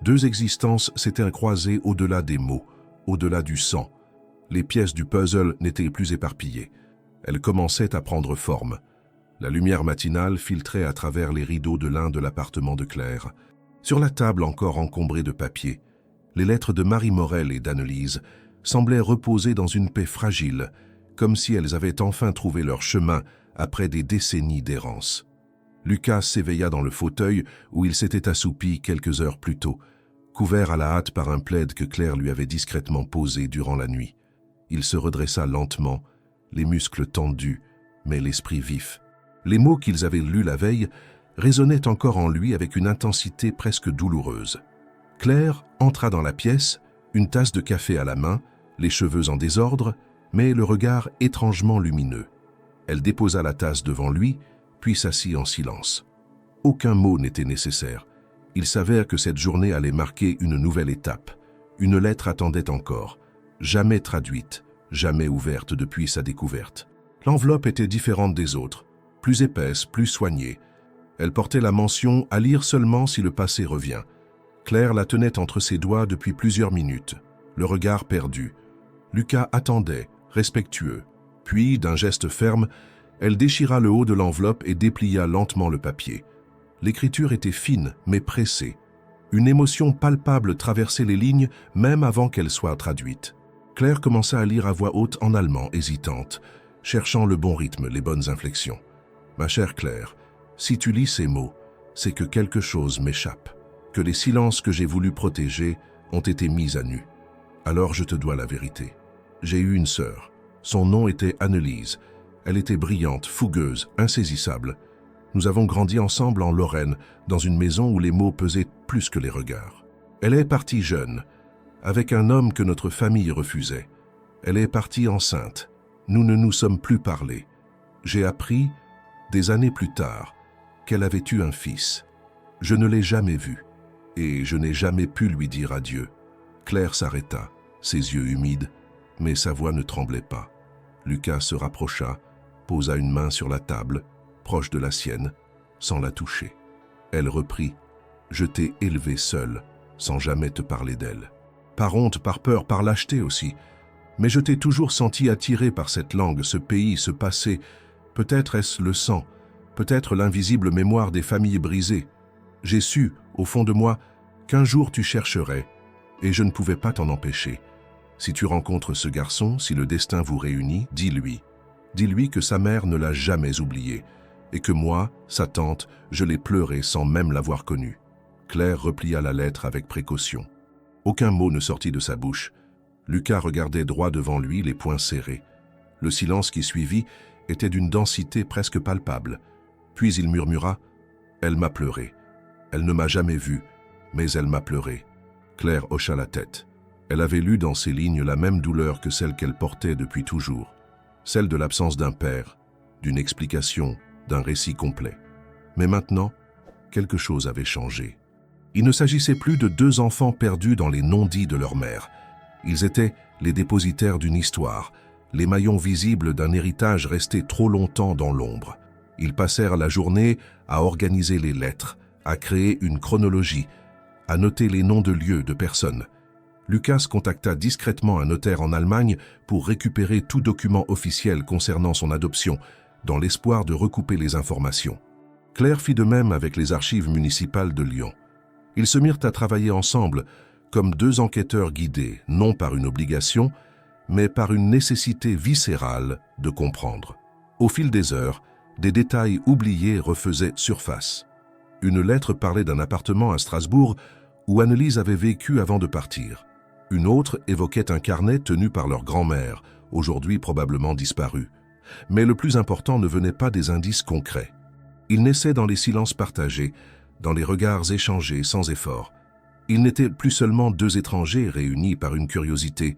deux existences s'étaient croisées au-delà des mots, au-delà du sang. Les pièces du puzzle n'étaient plus éparpillées. Elles commençaient à prendre forme. La lumière matinale filtrait à travers les rideaux de lin de l'appartement de Claire. Sur la table encore encombrée de papier, les lettres de Marie Morel et d'Anne-Lise semblaient reposer dans une paix fragile, comme si elles avaient enfin trouvé leur chemin après des décennies d'errance. Lucas s'éveilla dans le fauteuil où il s'était assoupi quelques heures plus tôt, couvert à la hâte par un plaid que Claire lui avait discrètement posé durant la nuit. Il se redressa lentement, les muscles tendus, mais l'esprit vif. Les mots qu'ils avaient lus la veille résonnaient encore en lui avec une intensité presque douloureuse. Claire entra dans la pièce, une tasse de café à la main, les cheveux en désordre, mais le regard étrangement lumineux. Elle déposa la tasse devant lui, puis s'assit en silence. Aucun mot n'était nécessaire. Il s'avère que cette journée allait marquer une nouvelle étape. Une lettre attendait encore, jamais traduite, jamais ouverte depuis sa découverte. L'enveloppe était différente des autres, plus épaisse, plus soignée. Elle portait la mention « à lire seulement si le passé revient ». Claire la tenait entre ses doigts depuis plusieurs minutes, le regard perdu. Lucas attendait, respectueux. Puis, d'un geste ferme, elle déchira le haut de l'enveloppe et déplia lentement le papier. L'écriture était fine, mais pressée. Une émotion palpable traversait les lignes, même avant qu'elle soit traduite. Claire commença à lire à voix haute en allemand, hésitante, cherchant le bon rythme, les bonnes inflexions. « Ma chère Claire, si tu lis ces mots, c'est que quelque chose m'échappe, que les silences que j'ai voulu protéger ont été mis à nu. Alors je te dois la vérité. J'ai eu une sœur. Son nom était Anne-Lise. Elle était brillante, fougueuse, insaisissable. Nous avons grandi ensemble en Lorraine, dans une maison où les mots pesaient plus que les regards. Elle est partie jeune, avec un homme que notre famille refusait. Elle est partie enceinte. Nous ne nous sommes plus parlé. J'ai appris, des années plus tard, qu'elle avait eu un fils. Je ne l'ai jamais vu, et je n'ai jamais pu lui dire adieu. » Claire s'arrêta, ses yeux humides, mais sa voix ne tremblait pas. Lucas se rapprocha, posa une main sur la table, proche de la sienne, sans la toucher. Elle reprit « Je t'ai élevée seule, sans jamais te parler d'elle. Par honte, par peur, par lâcheté aussi. Mais je t'ai toujours senti attiré par cette langue, ce pays, ce passé. Peut-être est-ce le sang, peut-être l'invisible mémoire des familles brisées. J'ai su, au fond de moi, qu'un jour tu chercherais, et je ne pouvais pas t'en empêcher. Si tu rencontres ce garçon, si le destin vous réunit, dis-lui. Dis-lui que sa mère ne l'a jamais oublié, et que moi, sa tante, je l'ai pleuré sans même l'avoir connue. » Claire replia la lettre avec précaution. Aucun mot ne sortit de sa bouche. Lucas regardait droit devant lui, les poings serrés. Le silence qui suivit était d'une densité presque palpable. Puis il murmura « Elle m'a pleuré. Elle ne m'a jamais vu, mais elle m'a pleuré. » Claire hocha la tête. Elle avait lu dans ces lignes la même douleur que celle qu'elle portait depuis toujours. Celle de l'absence d'un père, d'une explication, d'un récit complet. Mais maintenant, quelque chose avait changé. Il ne s'agissait plus de deux enfants perdus dans les non-dits de leur mère. Ils étaient les dépositaires d'une histoire, les maillons visibles d'un héritage resté trop longtemps dans l'ombre. Ils passèrent la journée à organiser les lettres, à créer une chronologie, à noter les noms de lieux, de personnes. Lucas contacta discrètement un notaire en Allemagne pour récupérer tout document officiel concernant son adoption, dans l'espoir de recouper les informations. Claire fit de même avec les archives municipales de Lyon. Ils se mirent à travailler ensemble, comme deux enquêteurs guidés, non par une obligation, mais par une nécessité viscérale de comprendre. Au fil des heures, des détails oubliés refaisaient surface. Une lettre parlait d'un appartement à Strasbourg où Anneliese avait vécu avant de partir. Une autre évoquait un carnet tenu par leur grand-mère, aujourd'hui probablement disparu. Mais le plus important ne venait pas des indices concrets. Il naissait dans les silences partagés, dans les regards échangés sans effort. Ils n'étaient plus seulement deux étrangers réunis par une curiosité,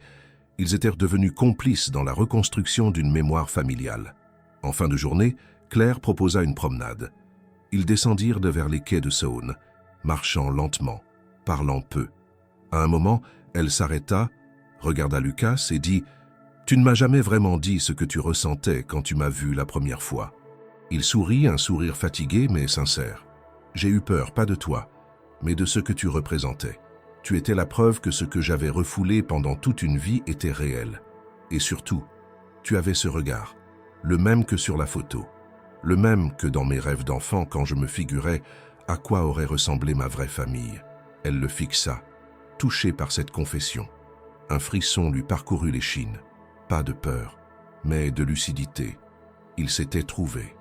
ils étaient devenus complices dans la reconstruction d'une mémoire familiale. En fin de journée, Claire proposa une promenade. Ils descendirent vers les quais de Saône, marchant lentement, parlant peu. À un moment, elle s'arrêta, regarda Lucas et dit « Tu ne m'as jamais vraiment dit ce que tu ressentais quand tu m'as vu la première fois. » Il sourit, un sourire fatigué mais sincère. « J'ai eu peur, pas de toi, mais de ce que tu représentais. Tu étais la preuve que ce que j'avais refoulé pendant toute une vie était réel. Et surtout, tu avais ce regard, le même que sur la photo, le même que dans mes rêves d'enfant quand je me figurais à quoi aurait ressemblé ma vraie famille. » Elle le fixa, touchée par cette confession. Un frisson lui parcourut l'échine. Pas de peur, mais de lucidité. Il s'était trouvé.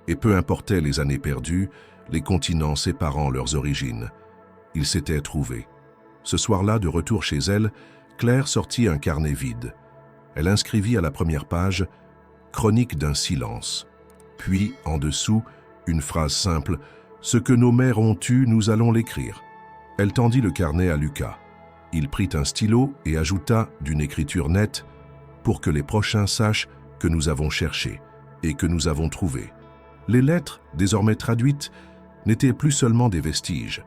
Et peu importaient les années perdues, les continents séparant leurs origines. Il s'était trouvé. Ce soir-là, de retour chez elle, Claire sortit un carnet vide. Elle inscrivit à la première page « Chronique d'un silence ». Puis, en dessous, une phrase simple « Ce que nos mères ont eu, nous allons l'écrire ». Elle tendit le carnet à Lucas. Il prit un stylo et ajouta d'une écriture nette « Pour que les prochains sachent que nous avons cherché et que nous avons trouvé ». Les lettres, désormais traduites, n'étaient plus seulement des vestiges.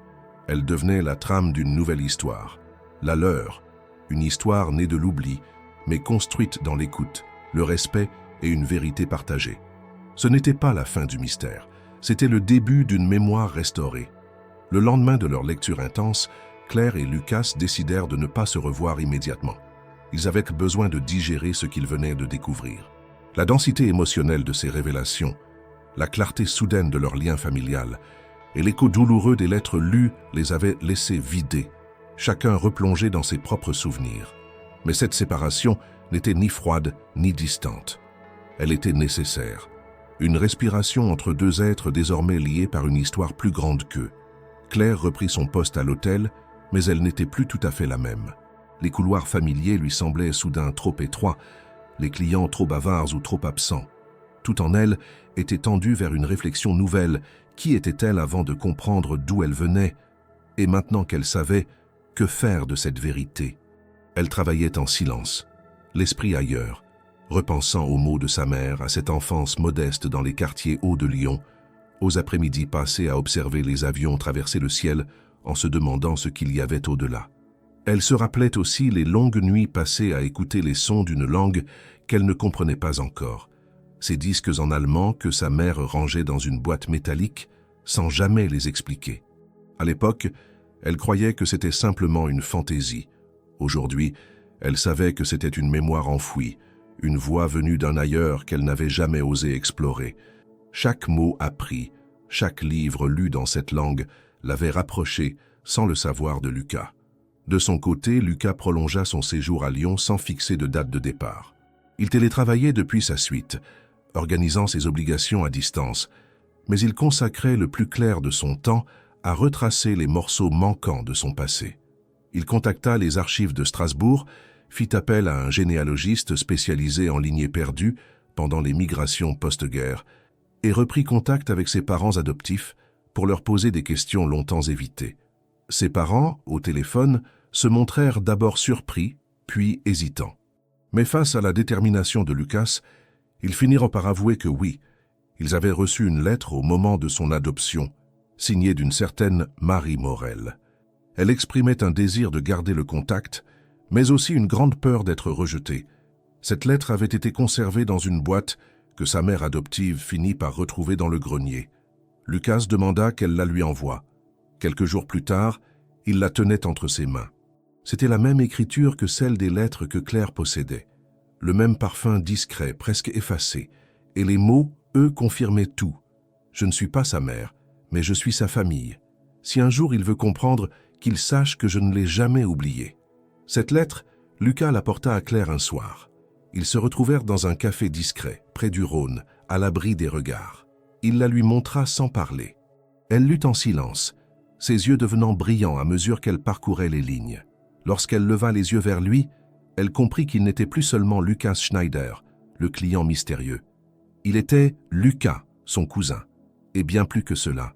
Elles devenaient la trame d'une nouvelle histoire. La leur, une histoire née de l'oubli, mais construite dans l'écoute, le respect et une vérité partagée. Ce n'était pas la fin du mystère, c'était le début d'une mémoire restaurée. Le lendemain de leur lecture intense, Claire et Lucas décidèrent de ne pas se revoir immédiatement. Ils avaient besoin de digérer ce qu'ils venaient de découvrir. La densité émotionnelle de ces révélations, la clarté soudaine de leur lien familial et l'écho douloureux des lettres lues les avaient laissés vider, chacun replongé dans ses propres souvenirs. Mais cette séparation n'était ni froide ni distante. Elle était nécessaire. Une respiration entre deux êtres désormais liés par une histoire plus grande qu'eux. Claire reprit son poste à l'hôtel, mais elle n'était plus tout à fait la même. Les couloirs familiers lui semblaient soudain trop étroits, les clients trop bavards ou trop absents. Tout en elle était tendu vers une réflexion nouvelle. Qui était-elle avant de comprendre d'où elle venait? Et maintenant qu'elle savait, que faire de cette vérité? Elle travaillait en silence, l'esprit ailleurs, repensant aux mots de sa mère, à cette enfance modeste dans les quartiers hauts de Lyon, aux après-midi passés à observer les avions traverser le ciel en se demandant ce qu'il y avait au-delà. Elle se rappelait aussi les longues nuits passées à écouter les sons d'une langue qu'elle ne comprenait pas encore, ces disques en allemand que sa mère rangeait dans une boîte métallique sans jamais les expliquer. À l'époque, elle croyait que c'était simplement une fantaisie. Aujourd'hui, elle savait que c'était une mémoire enfouie, une voix venue d'un ailleurs qu'elle n'avait jamais osé explorer. Chaque mot appris, chaque livre lu dans cette langue l'avait rapproché, sans le savoir, de Lucas. De son côté, Lucas prolongea son séjour à Lyon sans fixer de date de départ. Il télétravaillait depuis sa suite, organisant ses obligations à distance, mais il consacrait le plus clair de son temps à retracer les morceaux manquants de son passé. Il contacta les archives de Strasbourg, fit appel à un généalogiste spécialisé en lignées perdues pendant les migrations post-guerre et reprit contact avec ses parents adoptifs pour leur poser des questions longtemps évitées. Ses parents, au téléphone, se montrèrent d'abord surpris, puis hésitants. Mais face à la détermination de Lucas, ils finirent par avouer que oui, ils avaient reçu une lettre au moment de son adoption, signée d'une certaine Marie Morel. Elle exprimait un désir de garder le contact, mais aussi une grande peur d'être rejetée. Cette lettre avait été conservée dans une boîte que sa mère adoptive finit par retrouver dans le grenier. Lucas demanda qu'elle la lui envoie. Quelques jours plus tard, il la tenait entre ses mains. C'était la même écriture que celle des lettres que Claire possédait. Le même parfum discret, presque effacé. Et les mots, eux, confirmaient tout. Je ne suis pas sa mère, mais je suis sa famille. Si un jour il veut comprendre, qu'il sache que je ne l'ai jamais oublié. Cette lettre, Lucas la porta à Claire un soir. Ils se retrouvèrent dans un café discret, près du Rhône, à l'abri des regards. Il la lui montra sans parler. Elle lut en silence, ses yeux devenant brillants à mesure qu'elle parcourait les lignes. Lorsqu'elle leva les yeux vers lui, elle comprit qu'il n'était plus seulement Lucas Schneider, le client mystérieux. Il était Lucas, son cousin, et bien plus que cela,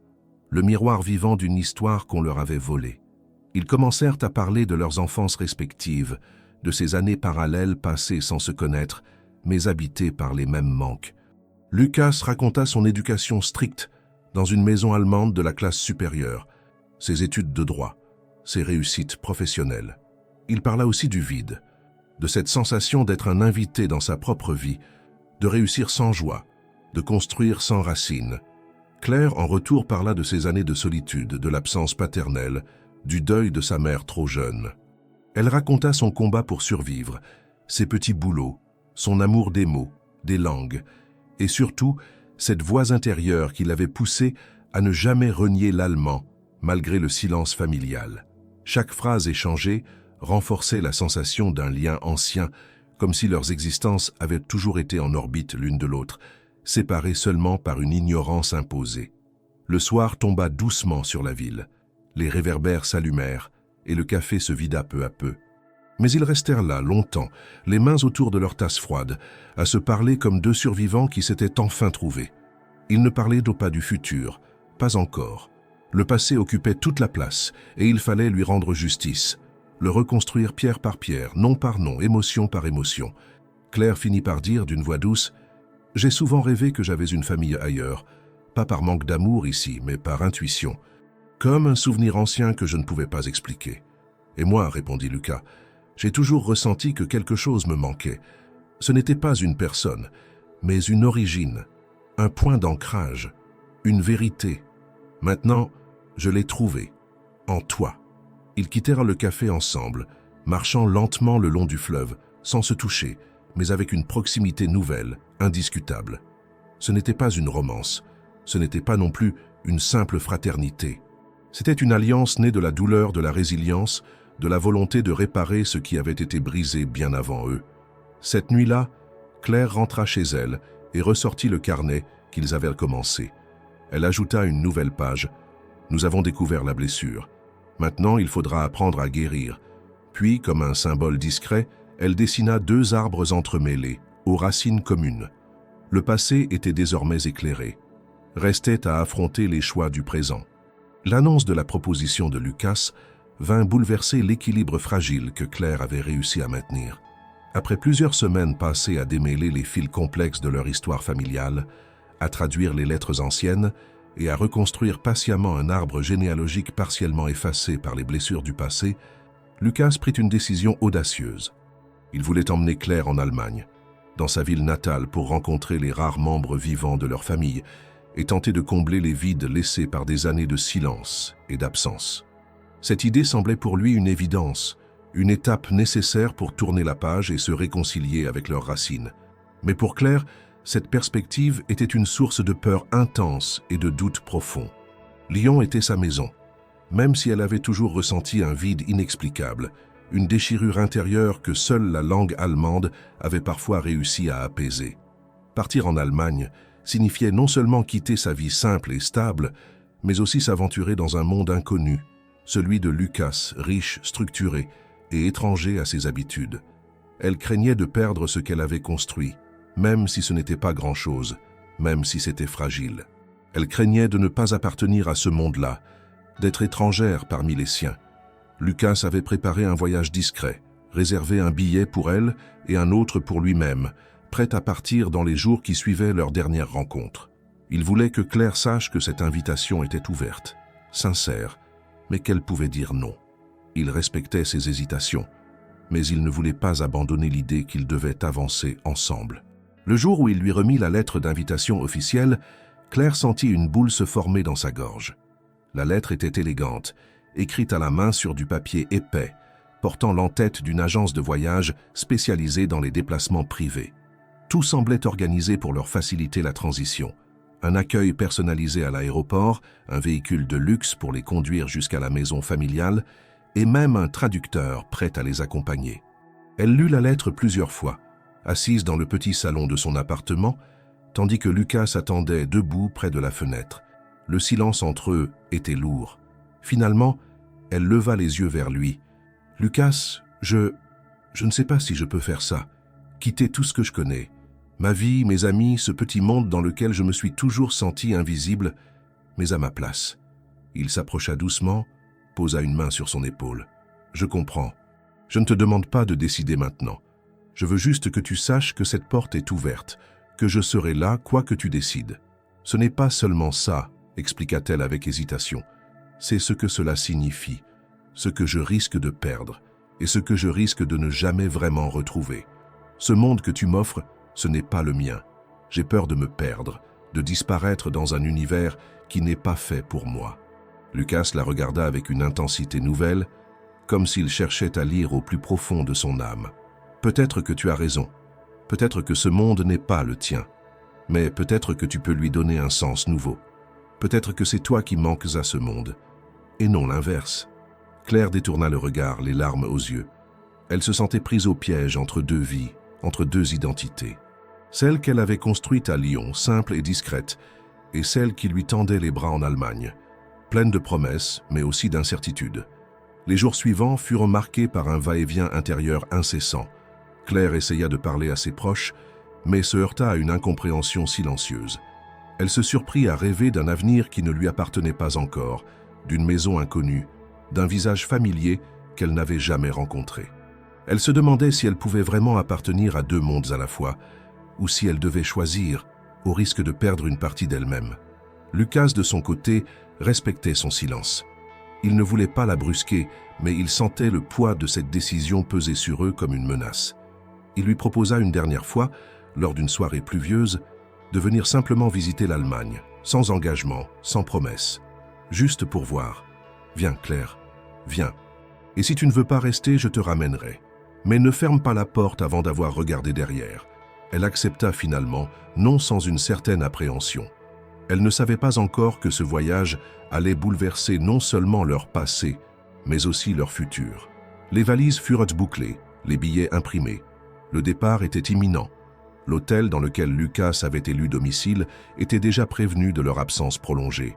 le miroir vivant d'une histoire qu'on leur avait volée. Ils commencèrent à parler de leurs enfances respectives, de ces années parallèles passées sans se connaître, mais habitées par les mêmes manques. Lucas raconta son éducation stricte dans une maison allemande de la classe supérieure, ses études de droit, ses réussites professionnelles. Il parla aussi du vide, de cette sensation d'être un invité dans sa propre vie, de réussir sans joie, de construire sans racines. Claire, en retour, parla de ses années de solitude, de l'absence paternelle, du deuil de sa mère trop jeune. Elle raconta son combat pour survivre, ses petits boulots, son amour des mots, des langues, et surtout cette voix intérieure qui l'avait poussée à ne jamais renier l'allemand, malgré le silence familial. Chaque phrase échangée renforçait la sensation d'un lien ancien, comme si leurs existences avaient toujours été en orbite l'une de l'autre, séparées seulement par une ignorance imposée. Le soir tomba doucement sur la ville. Les réverbères s'allumèrent et le café se vida peu à peu. Mais ils restèrent là longtemps, les mains autour de leur tasse froide, à se parler comme deux survivants qui s'étaient enfin trouvés. Ils ne parlaient pas du futur, pas encore. Le passé occupait toute la place et il fallait lui rendre justice, le reconstruire pierre par pierre, nom par nom, émotion par émotion. Claire finit par dire d'une voix douce « J'ai souvent rêvé que j'avais une famille ailleurs, pas par manque d'amour ici, mais par intuition, comme un souvenir ancien que je ne pouvais pas expliquer. Et moi, répondit Lucas, j'ai toujours ressenti que quelque chose me manquait. Ce n'était pas une personne, mais une origine, un point d'ancrage, une vérité. Maintenant, je l'ai trouvée, en toi. » Ils quittèrent le café ensemble, marchant lentement le long du fleuve, sans se toucher, mais avec une proximité nouvelle, indiscutable. Ce n'était pas une romance, ce n'était pas non plus une simple fraternité. C'était une alliance née de la douleur, de la résilience, de la volonté de réparer ce qui avait été brisé bien avant eux. Cette nuit-là, Claire rentra chez elle et ressortit le carnet qu'ils avaient commencé. Elle ajouta une nouvelle page. « Nous avons découvert la blessure. Maintenant, il faudra apprendre à guérir. » Puis, comme un symbole discret, elle dessina 2 arbres entremêlés, aux racines communes. Le passé était désormais éclairé. Restait à affronter les choix du présent. L'annonce de la proposition de Lucas vint bouleverser l'équilibre fragile que Claire avait réussi à maintenir. Après plusieurs semaines passées à démêler les fils complexes de leur histoire familiale, à traduire les lettres anciennes et à reconstruire patiemment un arbre généalogique partiellement effacé par les blessures du passé, Lucas prit une décision audacieuse. Il voulait emmener Claire en Allemagne, dans sa ville natale pour rencontrer les rares membres vivants de leur famille et tenter de combler les vides laissés par des années de silence et d'absence. Cette idée semblait pour lui une évidence, une étape nécessaire pour tourner la page et se réconcilier avec leurs racines. Mais pour Claire, cette perspective était une source de peur intense et de doute profond. Lyon était sa maison, même si elle avait toujours ressenti un vide inexplicable, une déchirure intérieure que seule la langue allemande avait parfois réussi à apaiser. Partir en Allemagne signifiait non seulement quitter sa vie simple et stable, mais aussi s'aventurer dans un monde inconnu, celui de Lucas, riche, structuré et étranger à ses habitudes. Elle craignait de perdre ce qu'elle avait construit, même si ce n'était pas grand-chose, même si c'était fragile. Elle craignait de ne pas appartenir à ce monde-là, d'être étrangère parmi les siens. Lucas avait préparé un voyage discret, réservé un billet pour elle et un autre pour lui-même, prêt à partir dans les jours qui suivaient leur dernière rencontre. Il voulait que Claire sache que cette invitation était ouverte, sincère, mais qu'elle pouvait dire non. Il respectait ses hésitations. mais il ne voulait pas abandonner l'idée qu'ils devaient avancer ensemble. Le jour où il lui remit la lettre d'invitation officielle, Claire sentit une boule se former dans sa gorge. La lettre était élégante, écrite à la main sur du papier épais, portant l'entête d'une agence de voyage spécialisée dans les déplacements privés. Tout semblait organisé pour leur faciliter la transition. Un accueil personnalisé à l'aéroport, un véhicule de luxe pour les conduire jusqu'à la maison familiale, et même un traducteur prêt à les accompagner. Elle lut la lettre plusieurs fois, assise dans le petit salon de son appartement, tandis que Lucas attendait debout près de la fenêtre. Le silence entre eux était lourd. Finalement, elle leva les yeux vers lui. « Lucas, je ne sais pas si je peux faire ça. Quitter tout ce que je connais. Ma vie, mes amis, ce petit monde dans lequel je me suis toujours senti invisible, mais à ma place. » Il s'approcha doucement, posa une main sur son épaule. « Je comprends. Je ne te demande pas de décider maintenant. Je veux juste que tu saches que cette porte est ouverte, que je serai là quoi que tu décides. Ce n'est pas seulement ça, expliqua-t-elle avec hésitation. C'est ce que cela signifie, ce que je risque de perdre et ce que je risque de ne jamais vraiment retrouver. Ce monde que tu m'offres, ce n'est pas le mien. J'ai peur de me perdre, de disparaître dans un univers qui n'est pas fait pour moi. » Lucas la regarda avec une intensité nouvelle, comme s'il cherchait à lire au plus profond de son âme. « Peut-être que tu as raison. Peut-être que ce monde n'est pas le tien. Mais peut-être que tu peux lui donner un sens nouveau. Peut-être que c'est toi qui manques à ce monde, et non l'inverse. » Claire détourna le regard, les larmes aux yeux. Elle se sentait prise au piège entre deux vies, entre deux identités. Celle qu'elle avait construite à Lyon, simple et discrète, et celle qui lui tendait les bras en Allemagne, pleine de promesses, mais aussi d'incertitudes. Les jours suivants furent marqués par un va-et-vient intérieur incessant. Claire essaya de parler à ses proches, mais se heurta à une incompréhension silencieuse. Elle se surprit à rêver d'un avenir qui ne lui appartenait pas encore, d'une maison inconnue, d'un visage familier qu'elle n'avait jamais rencontré. Elle se demandait si elle pouvait vraiment appartenir à deux mondes à la fois, ou si elle devait choisir, au risque de perdre une partie d'elle-même. Lucas, de son côté, respectait son silence. Il ne voulait pas la brusquer, mais il sentait le poids de cette décision peser sur eux comme une menace. Il lui proposa une dernière fois, lors d'une soirée pluvieuse, de venir simplement visiter l'Allemagne, sans engagement, sans promesse, juste pour voir. « Viens, Claire, viens. Et si tu ne veux pas rester, je te ramènerai. Mais ne ferme pas la porte avant d'avoir regardé derrière. » Elle accepta finalement, non sans une certaine appréhension. Elle ne savait pas encore que ce voyage allait bouleverser non seulement leur passé, mais aussi leur futur. Les valises furent bouclées, les billets imprimés. Le départ était imminent. L'hôtel dans lequel Lucas avait élu domicile était déjà prévenu de leur absence prolongée.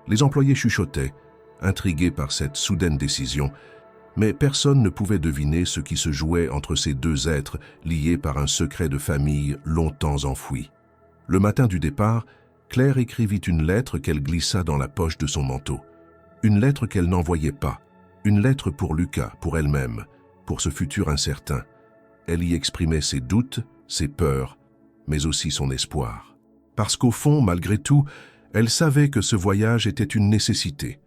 Les employés chuchotaient, intrigués par cette soudaine décision, mais personne ne pouvait deviner ce qui se jouait entre ces deux êtres liés par un secret de famille longtemps enfoui. Le matin du départ, Claire écrivit une lettre qu'elle glissa dans la poche de son manteau. Une lettre qu'elle n'envoyait pas, une lettre pour Lucas, pour elle-même, pour ce futur incertain. Elle y exprimait ses doutes, ses peurs, mais aussi son espoir. Parce qu'au fond, malgré tout, elle savait que ce voyage était une nécessité,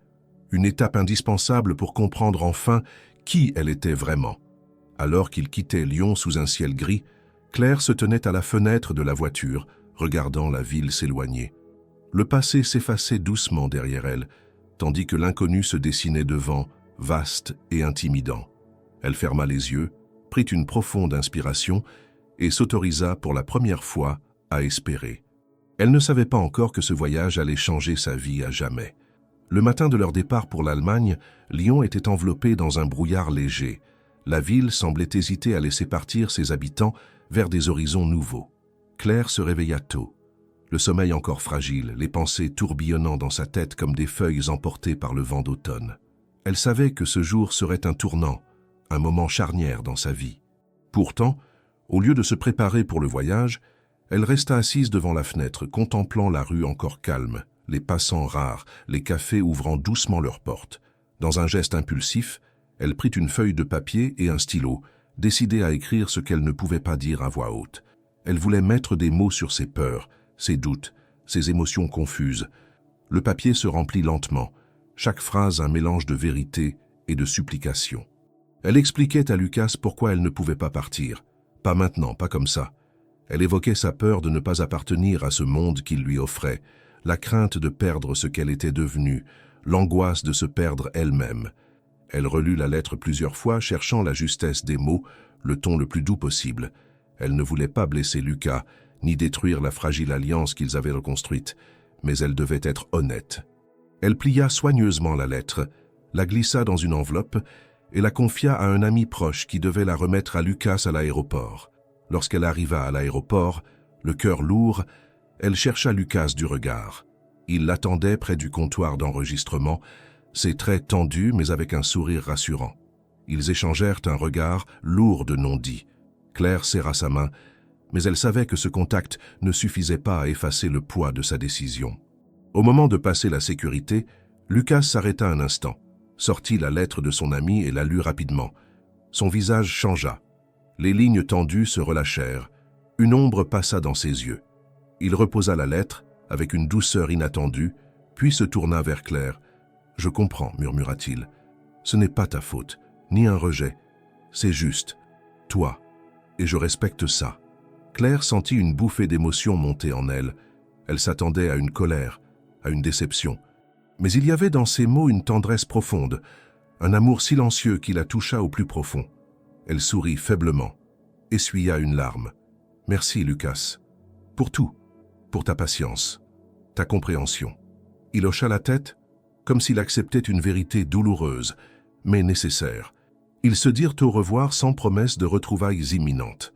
une étape indispensable pour comprendre enfin qui elle était vraiment. Alors qu'ils quittaient Lyon sous un ciel gris, Claire se tenait à la fenêtre de la voiture, regardant la ville s'éloigner. Le passé s'effaçait doucement derrière elle, tandis que l'inconnu se dessinait devant, vaste et intimidant. Elle ferma les yeux, prit une profonde inspiration et s'autorisa pour la première fois à espérer. Elle ne savait pas encore que ce voyage allait changer sa vie à jamais. Le matin de leur départ pour l'Allemagne, Lyon était enveloppé dans un brouillard léger. La ville semblait hésiter à laisser partir ses habitants vers des horizons nouveaux. Claire se réveilla tôt. Le sommeil encore fragile, les pensées tourbillonnant dans sa tête comme des feuilles emportées par le vent d'automne. Elle savait que ce jour serait un tournant, un moment charnière dans sa vie. Pourtant, au lieu de se préparer pour le voyage, elle resta assise devant la fenêtre, contemplant la rue encore calme, les passants rares, les cafés ouvrant doucement leurs portes. Dans un geste impulsif, elle prit une feuille de papier et un stylo, décidée à écrire ce qu'elle ne pouvait pas dire à voix haute. Elle voulait mettre des mots sur ses peurs, ses doutes, ses émotions confuses. Le papier se remplit lentement, chaque phrase un mélange de vérité et de supplication. Elle expliquait à Lucas pourquoi elle ne pouvait pas partir. Pas maintenant, pas comme ça. Elle évoquait sa peur de ne pas appartenir à ce monde qu'il lui offrait, la crainte de perdre ce qu'elle était devenue, l'angoisse de se perdre elle-même. Elle relut la lettre plusieurs fois, cherchant la justesse des mots, le ton le plus doux possible. Elle ne voulait pas blesser Lucas, ni détruire la fragile alliance qu'ils avaient reconstruite, mais elle devait être honnête. Elle plia soigneusement la lettre, la glissa dans une enveloppe et la confia à un ami proche qui devait la remettre à Lucas à l'aéroport. Lorsqu'elle arriva à l'aéroport, le cœur lourd, elle chercha Lucas du regard. Il l'attendait près du comptoir d'enregistrement, ses traits tendus mais avec un sourire rassurant. Ils échangèrent un regard lourd de non-dits. Claire serra sa main, mais elle savait que ce contact ne suffisait pas à effacer le poids de sa décision. Au moment de passer la sécurité, Lucas s'arrêta un instant, sortit la lettre de son ami et la lut rapidement. Son visage changea. Les lignes tendues se relâchèrent. Une ombre passa dans ses yeux. Il reposa la lettre, avec une douceur inattendue, puis se tourna vers Claire. « Je comprends, murmura-t-il. Ce n'est pas ta faute, ni un rejet. C'est juste. Toi. Et je respecte ça. » Claire sentit une bouffée d'émotion monter en elle. Elle s'attendait à une colère, à une déception. Mais il y avait dans ces mots une tendresse profonde, un amour silencieux qui la toucha au plus profond. Elle sourit faiblement, essuya une larme. « Merci, Lucas. Pour tout. Pour ta patience. Ta compréhension. » Il hocha la tête, comme s'il acceptait une vérité douloureuse, mais nécessaire. Ils se dirent au revoir sans promesse de retrouvailles imminentes.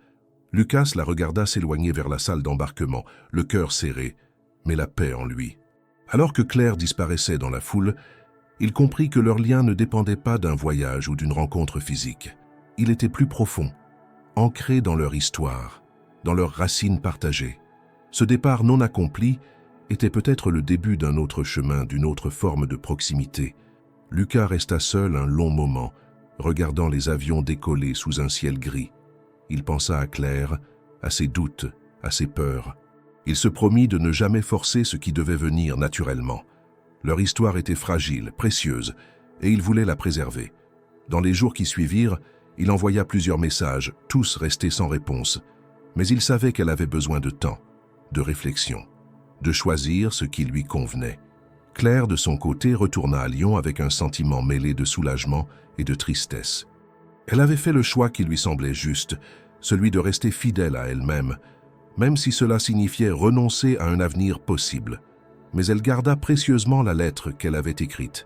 Lucas la regarda s'éloigner vers la salle d'embarquement, le cœur serré, mais la paix en lui. Alors que Claire disparaissait dans la foule, il comprit que leur lien ne dépendait pas d'un voyage ou d'une rencontre physique. Il était plus profond, ancré dans leur histoire, dans leurs racines partagées. Ce départ non accompli était peut-être le début d'un autre chemin, d'une autre forme de proximité. Lucas resta seul un long moment, regardant les avions décoller sous un ciel gris. Il pensa à Claire, à ses doutes, à ses peurs. Il se promit de ne jamais forcer ce qui devait venir naturellement. Leur histoire était fragile, précieuse, et il voulait la préserver. Dans les jours qui suivirent, il envoya plusieurs messages, tous restés sans réponse. Mais il savait qu'elle avait besoin de temps, de réflexion, de choisir ce qui lui convenait. Claire, de son côté, retourna à Lyon avec un sentiment mêlé de soulagement et de tristesse. Elle avait fait le choix qui lui semblait juste, celui de rester fidèle à elle-même, même si cela signifiait renoncer à un avenir possible. Mais elle garda précieusement la lettre qu'elle avait écrite,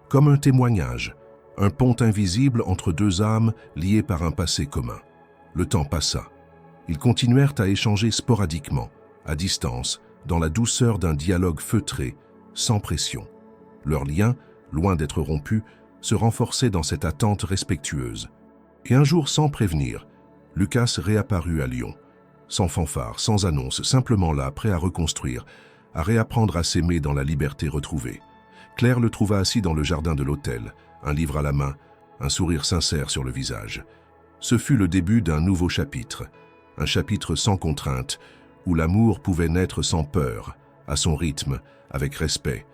comme un témoignage, un pont invisible entre deux âmes liées par un passé commun. Le temps passa. Ils continuèrent à échanger sporadiquement, à distance, dans la douceur d'un dialogue feutré, sans pression. Leur lien, loin d'être rompu, se renforçait dans cette attente respectueuse. Et un jour, sans prévenir, Lucas réapparut à Lyon. Sans fanfare, sans annonce, simplement là, prêt à reconstruire, à réapprendre à s'aimer dans la liberté retrouvée. Claire le trouva assis dans le jardin de l'hôtel, un livre à la main, un sourire sincère sur le visage. Ce fut le début d'un nouveau chapitre, un chapitre sans contrainte, où l'amour pouvait naître sans peur, à son rythme, avec respect,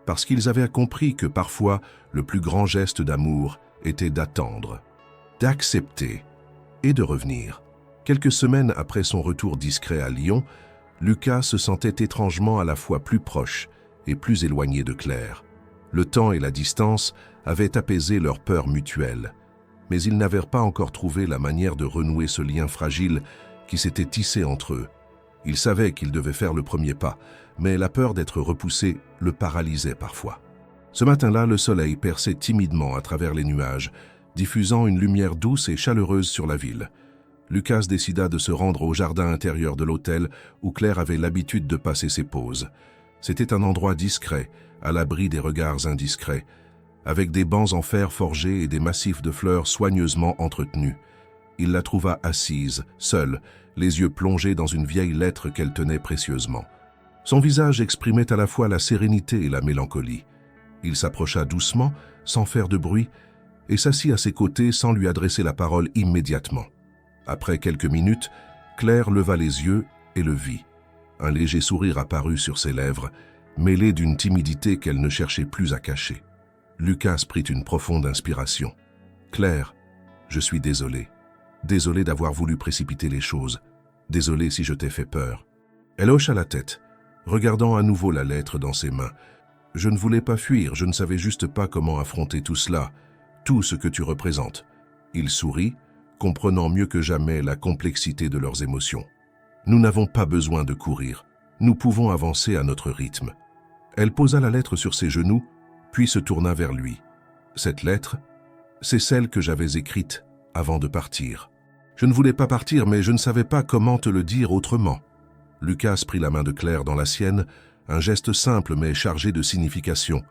parce qu'ils avaient compris que parfois le plus grand geste d'amour était d'attendre, d'accepter et de revenir. Quelques semaines après son retour discret à Lyon, Lucas se sentait étrangement à la fois plus proche et plus éloigné de Claire. Le temps et la distance avaient apaisé leur peur mutuelle, mais ils n'avaient pas encore trouvé la manière de renouer ce lien fragile qui s'était tissé entre eux. Ils savaient qu'ils devaient faire le premier pas, mais la peur d'être repoussés le paralysait parfois. Ce matin-là, le soleil perçait timidement à travers les nuages, diffusant une lumière douce et chaleureuse sur la ville. Lucas décida de se rendre au jardin intérieur de l'hôtel où Claire avait l'habitude de passer ses pauses. C'était un endroit discret, à l'abri des regards indiscrets, avec des bancs en fer forgé et des massifs de fleurs soigneusement entretenus. Il la trouva assise, seule, les yeux plongés dans une vieille lettre qu'elle tenait précieusement. Son visage exprimait à la fois la sérénité et la mélancolie. Il s'approcha doucement, sans faire de bruit, et s'assit à ses côtés sans lui adresser la parole immédiatement. Après quelques minutes, Claire leva les yeux et le vit. Un léger sourire apparut sur ses lèvres, mêlé d'une timidité qu'elle ne cherchait plus à cacher. Lucas prit une profonde inspiration. « Claire, Je suis désolé. Désolé d'avoir voulu précipiter les choses. Désolé si je t'ai fait peur. Elle hocha la tête, regardant à nouveau la lettre dans ses mains. Je ne voulais pas fuir, je ne savais juste pas comment affronter tout cela, tout ce que tu représentes. Il sourit, comprenant mieux que jamais la complexité de leurs émotions. Nous n'avons pas besoin de courir. Nous pouvons avancer à notre rythme. Elle posa la lettre sur ses genoux, puis se tourna vers lui. Cette lettre, c'est celle que j'avais écrite avant de partir. Je ne voulais pas partir, mais je ne savais pas comment te le dire autrement. Lucas prit la main de Claire dans la sienne, un geste simple mais chargé de signification.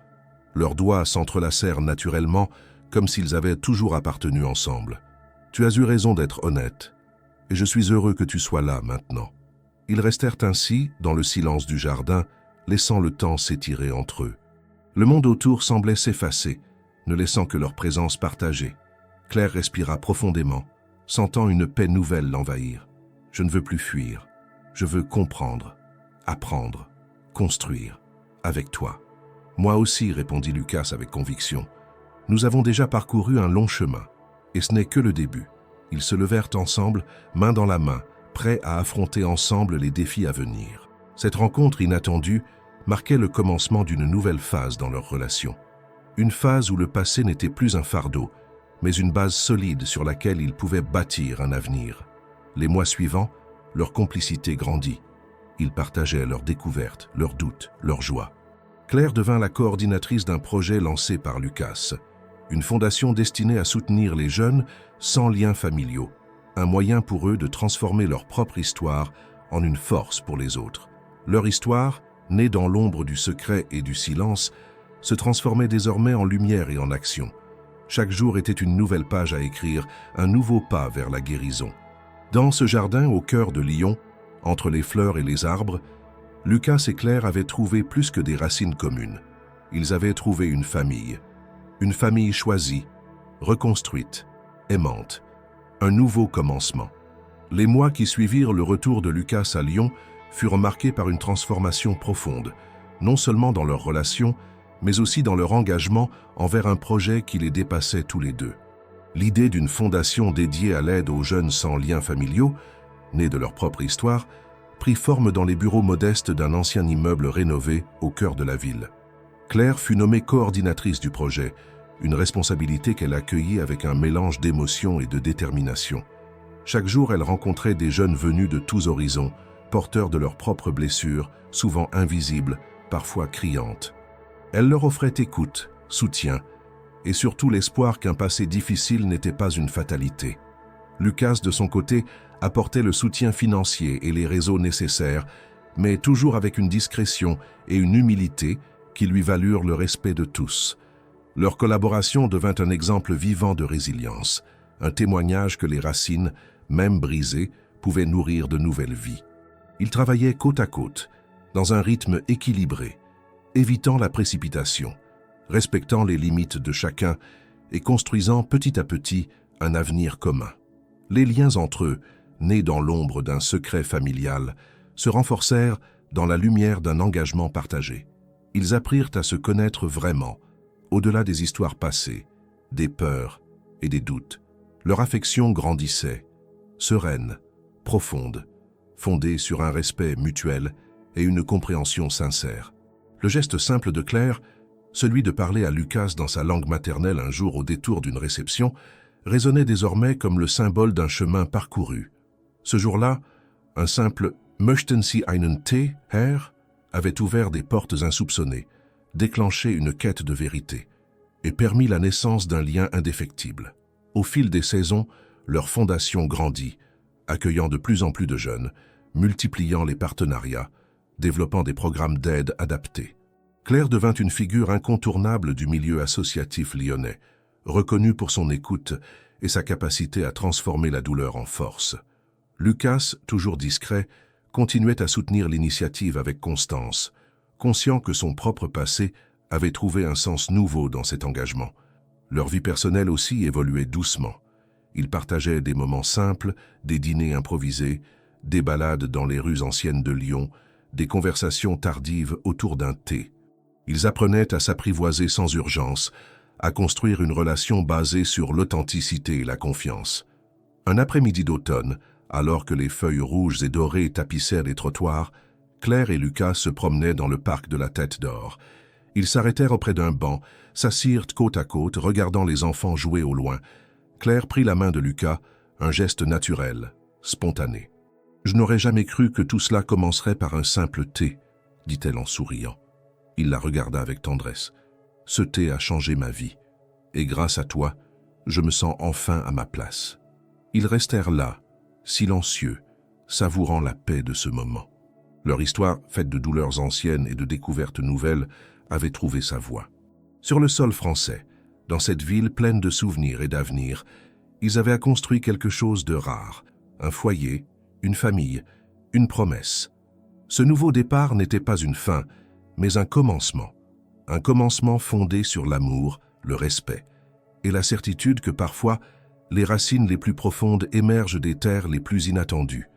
Leurs doigts s'entrelacèrent naturellement, comme s'ils avaient toujours appartenu ensemble. Tu as eu raison d'être honnête, et je suis heureux que tu sois là maintenant. Ils restèrent ainsi, dans le silence du jardin, laissant le temps s'étirer entre eux. Le monde autour semblait s'effacer, ne laissant que leur présence partagée. Claire respira profondément, sentant une paix nouvelle l'envahir. Je ne veux plus fuir. Je veux comprendre, apprendre, construire, avec toi. Moi aussi, répondit Lucas avec conviction. Nous avons déjà parcouru un long chemin, et ce n'est que le début. Ils se levèrent ensemble, main dans la main, prêts à affronter ensemble les défis à venir. Cette rencontre inattendue marquait le commencement d'une nouvelle phase dans leur relation. Une phase où le passé n'était plus un fardeau, mais une base solide sur laquelle ils pouvaient bâtir un avenir. Les mois suivants, leur complicité grandit. Ils partageaient leurs découvertes, leurs doutes, leurs joies. Claire devint la coordinatrice d'un projet lancé par Lucas, une fondation destinée à soutenir les jeunes sans liens familiaux, un moyen pour eux de transformer leur propre histoire en une force pour les autres. Leur histoire, née dans l'ombre du secret et du silence, se transformait désormais en lumière et en action. Chaque jour était une nouvelle page à écrire, un nouveau pas vers la guérison. Dans ce jardin au cœur de Lyon, entre les fleurs et les arbres, Lucas et Claire avaient trouvé plus que des racines communes. Ils avaient trouvé une famille choisie, reconstruite, aimante, un nouveau commencement. Les mois qui suivirent le retour de Lucas à Lyon furent marqués par une transformation profonde, non seulement dans leur relation, mais aussi dans leur engagement envers un projet qui les dépassait tous les deux. L'idée d'une fondation dédiée à l'aide aux jeunes sans liens familiaux, née de leur propre histoire, prit forme dans les bureaux modestes d'un ancien immeuble rénové au cœur de la ville. Claire fut nommée coordinatrice du projet, une responsabilité qu'elle accueillit avec un mélange d'émotion et de détermination. Chaque jour, elle rencontrait des jeunes venus de tous horizons, porteurs de leurs propres blessures, souvent invisibles, parfois criantes. Elle leur offrait écoute, soutien, et surtout l'espoir qu'un passé difficile n'était pas une fatalité. Lucas, de son côté, apportait le soutien financier et les réseaux nécessaires, mais toujours avec une discrétion et une humilité qui lui valurent le respect de tous. Leur collaboration devint un exemple vivant de résilience, un témoignage que les racines, même brisées, pouvaient nourrir de nouvelles vies. Ils travaillaient côte à côte, dans un rythme équilibré, évitant la précipitation, respectant les limites de chacun et construisant petit à petit un avenir commun. Les liens entre eux, nés dans l'ombre d'un secret familial, se renforcèrent dans la lumière d'un engagement partagé. Ils apprirent à se connaître vraiment, au-delà des histoires passées, des peurs et des doutes. Leur affection grandissait, sereine, profonde, fondée sur un respect mutuel et une compréhension sincère. Le geste simple de Claire, celui de parler à Lucas dans sa langue maternelle un jour au détour d'une réception, résonnait désormais comme le symbole d'un chemin parcouru. Ce jour-là, un simple « Möchten Sie einen Tee, Herr ?» avait ouvert des portes insoupçonnées, déclenché une quête de vérité et permis la naissance d'un lien indéfectible. Au fil des saisons, leur fondation grandit, accueillant de plus en plus de jeunes, multipliant les partenariats, développant des programmes d'aide adaptés. Claire devint une figure incontournable du milieu associatif lyonnais, reconnue pour son écoute et sa capacité à transformer la douleur en force. Lucas, toujours discret, continuait à soutenir l'initiative avec constance, conscient que son propre passé avait trouvé un sens nouveau dans cet engagement. Leur vie personnelle aussi évoluait doucement. Ils partageaient des moments simples, des dîners improvisés, des balades dans les rues anciennes de Lyon, des conversations tardives autour d'un thé. Ils apprenaient à s'apprivoiser sans urgence, à construire une relation basée sur l'authenticité et la confiance. Un après-midi d'automne, alors que les feuilles rouges et dorées tapissèrent les trottoirs, Claire et Lucas se promenaient dans le parc de la Tête d'Or. Ils s'arrêtèrent auprès d'un banc, s'assirent côte à côte, regardant les enfants jouer au loin. Claire prit la main de Lucas, un geste naturel, spontané. « Je n'aurais jamais cru que tout cela commencerait par un simple thé, » dit-elle en souriant. Il la regarda avec tendresse. « Ce thé a changé ma vie, et grâce à toi, je me sens enfin à ma place. » Ils restèrent là, silencieux, savourant la paix de ce moment. Leur histoire, faite de douleurs anciennes et de découvertes nouvelles, avait trouvé sa voie. Sur le sol français, dans cette ville pleine de souvenirs et d'avenir, ils avaient construit quelque chose de rare, un foyer, une famille, une promesse. Ce nouveau départ n'était pas une fin, mais un commencement fondé sur l'amour, le respect, et la certitude que parfois, les racines les plus profondes émergent des terres les plus inattendues.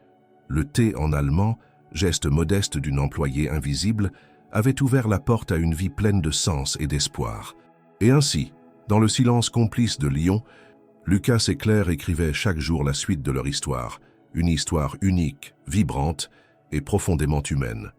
Le thé en allemand, geste modeste d'une employée invisible, avait ouvert la porte à une vie pleine de sens et d'espoir. Et ainsi, dans le silence complice de Lyon, Lucas et Claire écrivaient chaque jour la suite de leur histoire, une histoire unique, vibrante et profondément humaine.